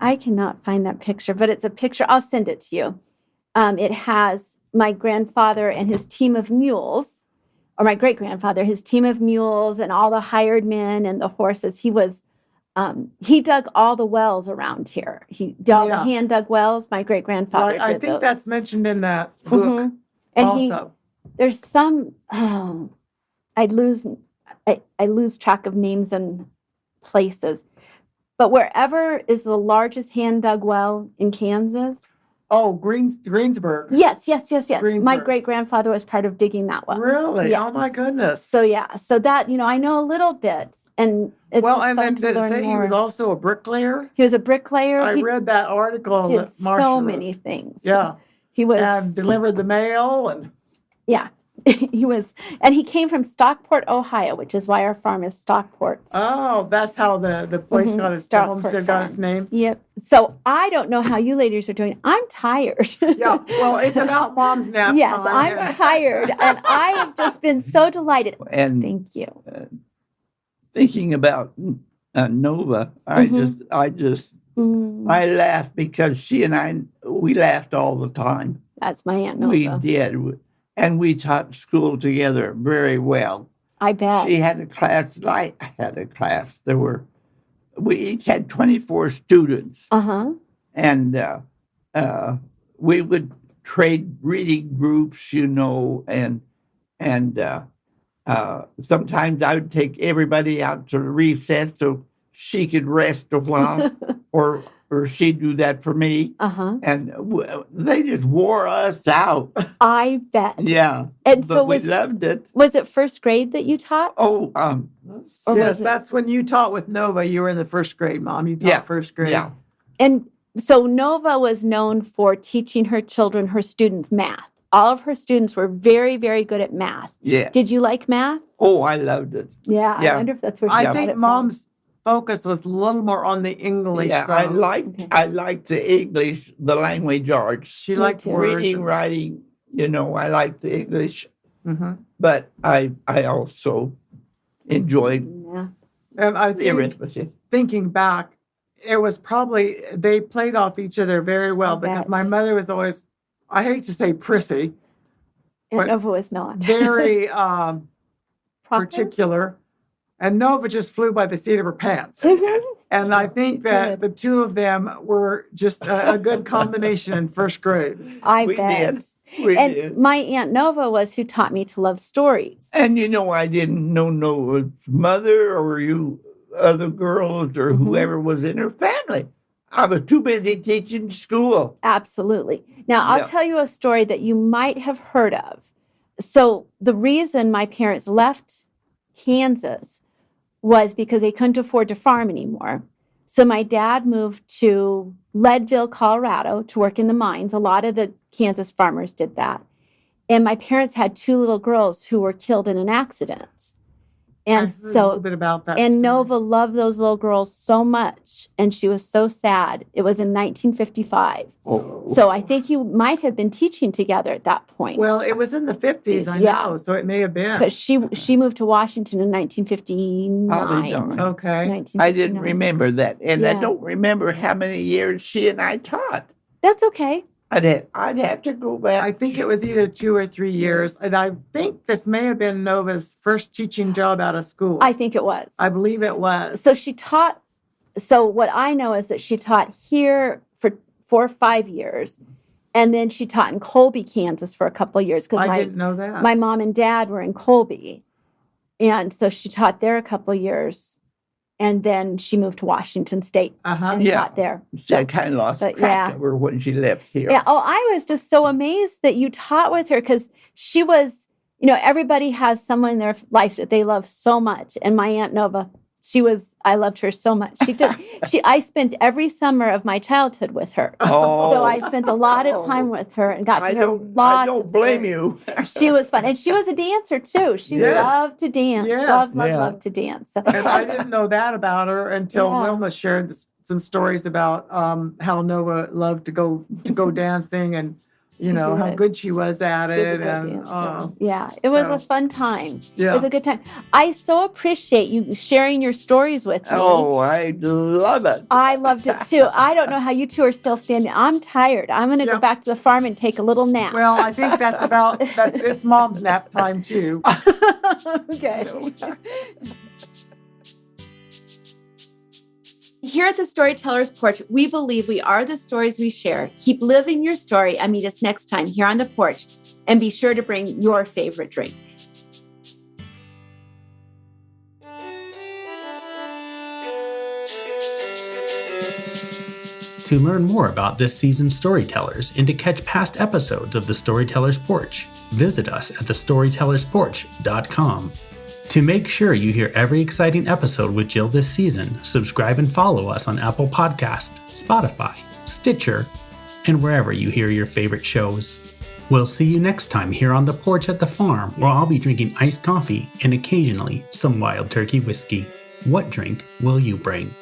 I cannot find that picture, but it's a picture. I'll send it to you. It has my grandfather and his team of mules, or my great-grandfather, his team of mules and all the hired men and the horses. He was he dug all the wells around here. He did all the hand dug wells. My great grandfather did I think those. that's mentioned in that book And also. There's some. I lose track of names and places, but wherever is the largest hand dug well in Kansas. Oh, Greensburg. Yes. Greensburg. My great grandfather was part of digging that well. Really? Yes. Oh my goodness. So that I know a little bit, and it's just and fun then to did it learn say more. he was also a bricklayer? He was a bricklayer. I He read that article. did that Marcia so wrote. many things. Yeah. He was And delivered the mail and. Yeah. He was, and he came from Stockport, Ohio, which is why our farm is Stockport. Oh, that's how the place got its homestead got its name. Yep. So I don't know how you ladies are doing. I'm tired. Yeah. Well, it's about mom's nap yes, time. I'm tired, and I have just been so delighted. And thank you. Thinking about Nova, I laugh because she and we laughed all the time. That's my Aunt Nova. We did. And we taught school together very well. I bet. She had a class, I had a class. We each had 24 students. And we would trade reading groups, and sometimes I would take everybody out to recess so she could rest a while, or she'd do that for me. And they just wore us out. I bet. Yeah. And so we loved it. Was it first grade that you taught? Oh, yes, that's when you taught with Nova. You were in the first grade, Mom. You taught first grade. Yeah. And so Nova was known for teaching her students, math. All of her students were very, very good at math. Yeah. Did you like math? Oh, I loved it. Yeah. I wonder if that's where she got it think from. Mom's focus was a little more on the English. Yeah, I liked the English, the language arts. She liked reading, writing. I liked the English, but I also enjoyed and I the arithmetic. Thinking back, it was probably they played off each other very well because my mother was always, I hate to say prissy, and Nova was not very particular. And Nova just flew by the seat of her pants. And I think that the two of them were just a good combination in first grade. I bet. We did. My Aunt Nova was who taught me to love stories. And I didn't know Nova's mother or you other girls or whoever was in her family. I was too busy teaching school. Absolutely. Now, I'll tell you a story that you might have heard of. So the reason my parents left Kansas was because they couldn't afford to farm anymore. So my dad moved to Leadville, Colorado to work in the mines. A lot of the Kansas farmers did that. And my parents had two little girls who were killed in an accident. And I heard a little bit about that and story. Nova loved those little girls so much, and she was so sad. It was in 1955. Oh. So I think you might have been teaching together at that point. Well, it was in the 50s, I know, so it may have been. Because she moved to Washington in 1959. Okay. I didn't remember that. And I don't remember how many years she and I taught. That's okay. I'd have to go back. I think it was either 2 or 3 years. And I think this may have been Nova's first teaching job out of school. I think it was. I believe it was. So she taught, so what I know is that she taught here for 4 or 5 years. And then she taught in Colby, Kansas for a couple of years. I didn't know that. My mom and dad were in Colby. And so she taught there a couple of years. And then she moved to Washington State and taught there. I kind of lost track of her when she left here. Yeah. Oh, I was just so amazed that you taught with her because she was, everybody has someone in their life that they love so much. And my Aunt Nova, I loved her so much. I spent every summer of my childhood with her. Oh. So I spent a lot of time with her and got to hear lots I don't of blame stories. you. She was fun. And she was a dancer too. She loved to dance. Yes. Loved to dance. So. And I didn't know that about her until Wilma shared some stories about how Nova loved to go dancing and how good she was at it. And it was a fun time. Yeah. It was a good time. I so appreciate you sharing your stories with me. Oh, I love it. I loved it too. I don't know how you two are still standing. I'm tired. I'm going to go back to the farm and take a little nap. Well, I think it's Mom's nap time too. Okay. Here at the Storytellers Porch, we believe we are the stories we share. Keep living your story and meet us next time here on the porch. And be sure to bring your favorite drink. To learn more about this season's storytellers and to catch past episodes of the Storytellers Porch, visit us at thestorytellersporch.com. To make sure you hear every exciting episode with Jill this season, subscribe and follow us on Apple Podcast, Spotify, Stitcher, and wherever you hear your favorite shows. We'll see you next time here on the porch at the farm, where I'll be drinking iced coffee and occasionally some wild turkey whiskey. What drink will you bring?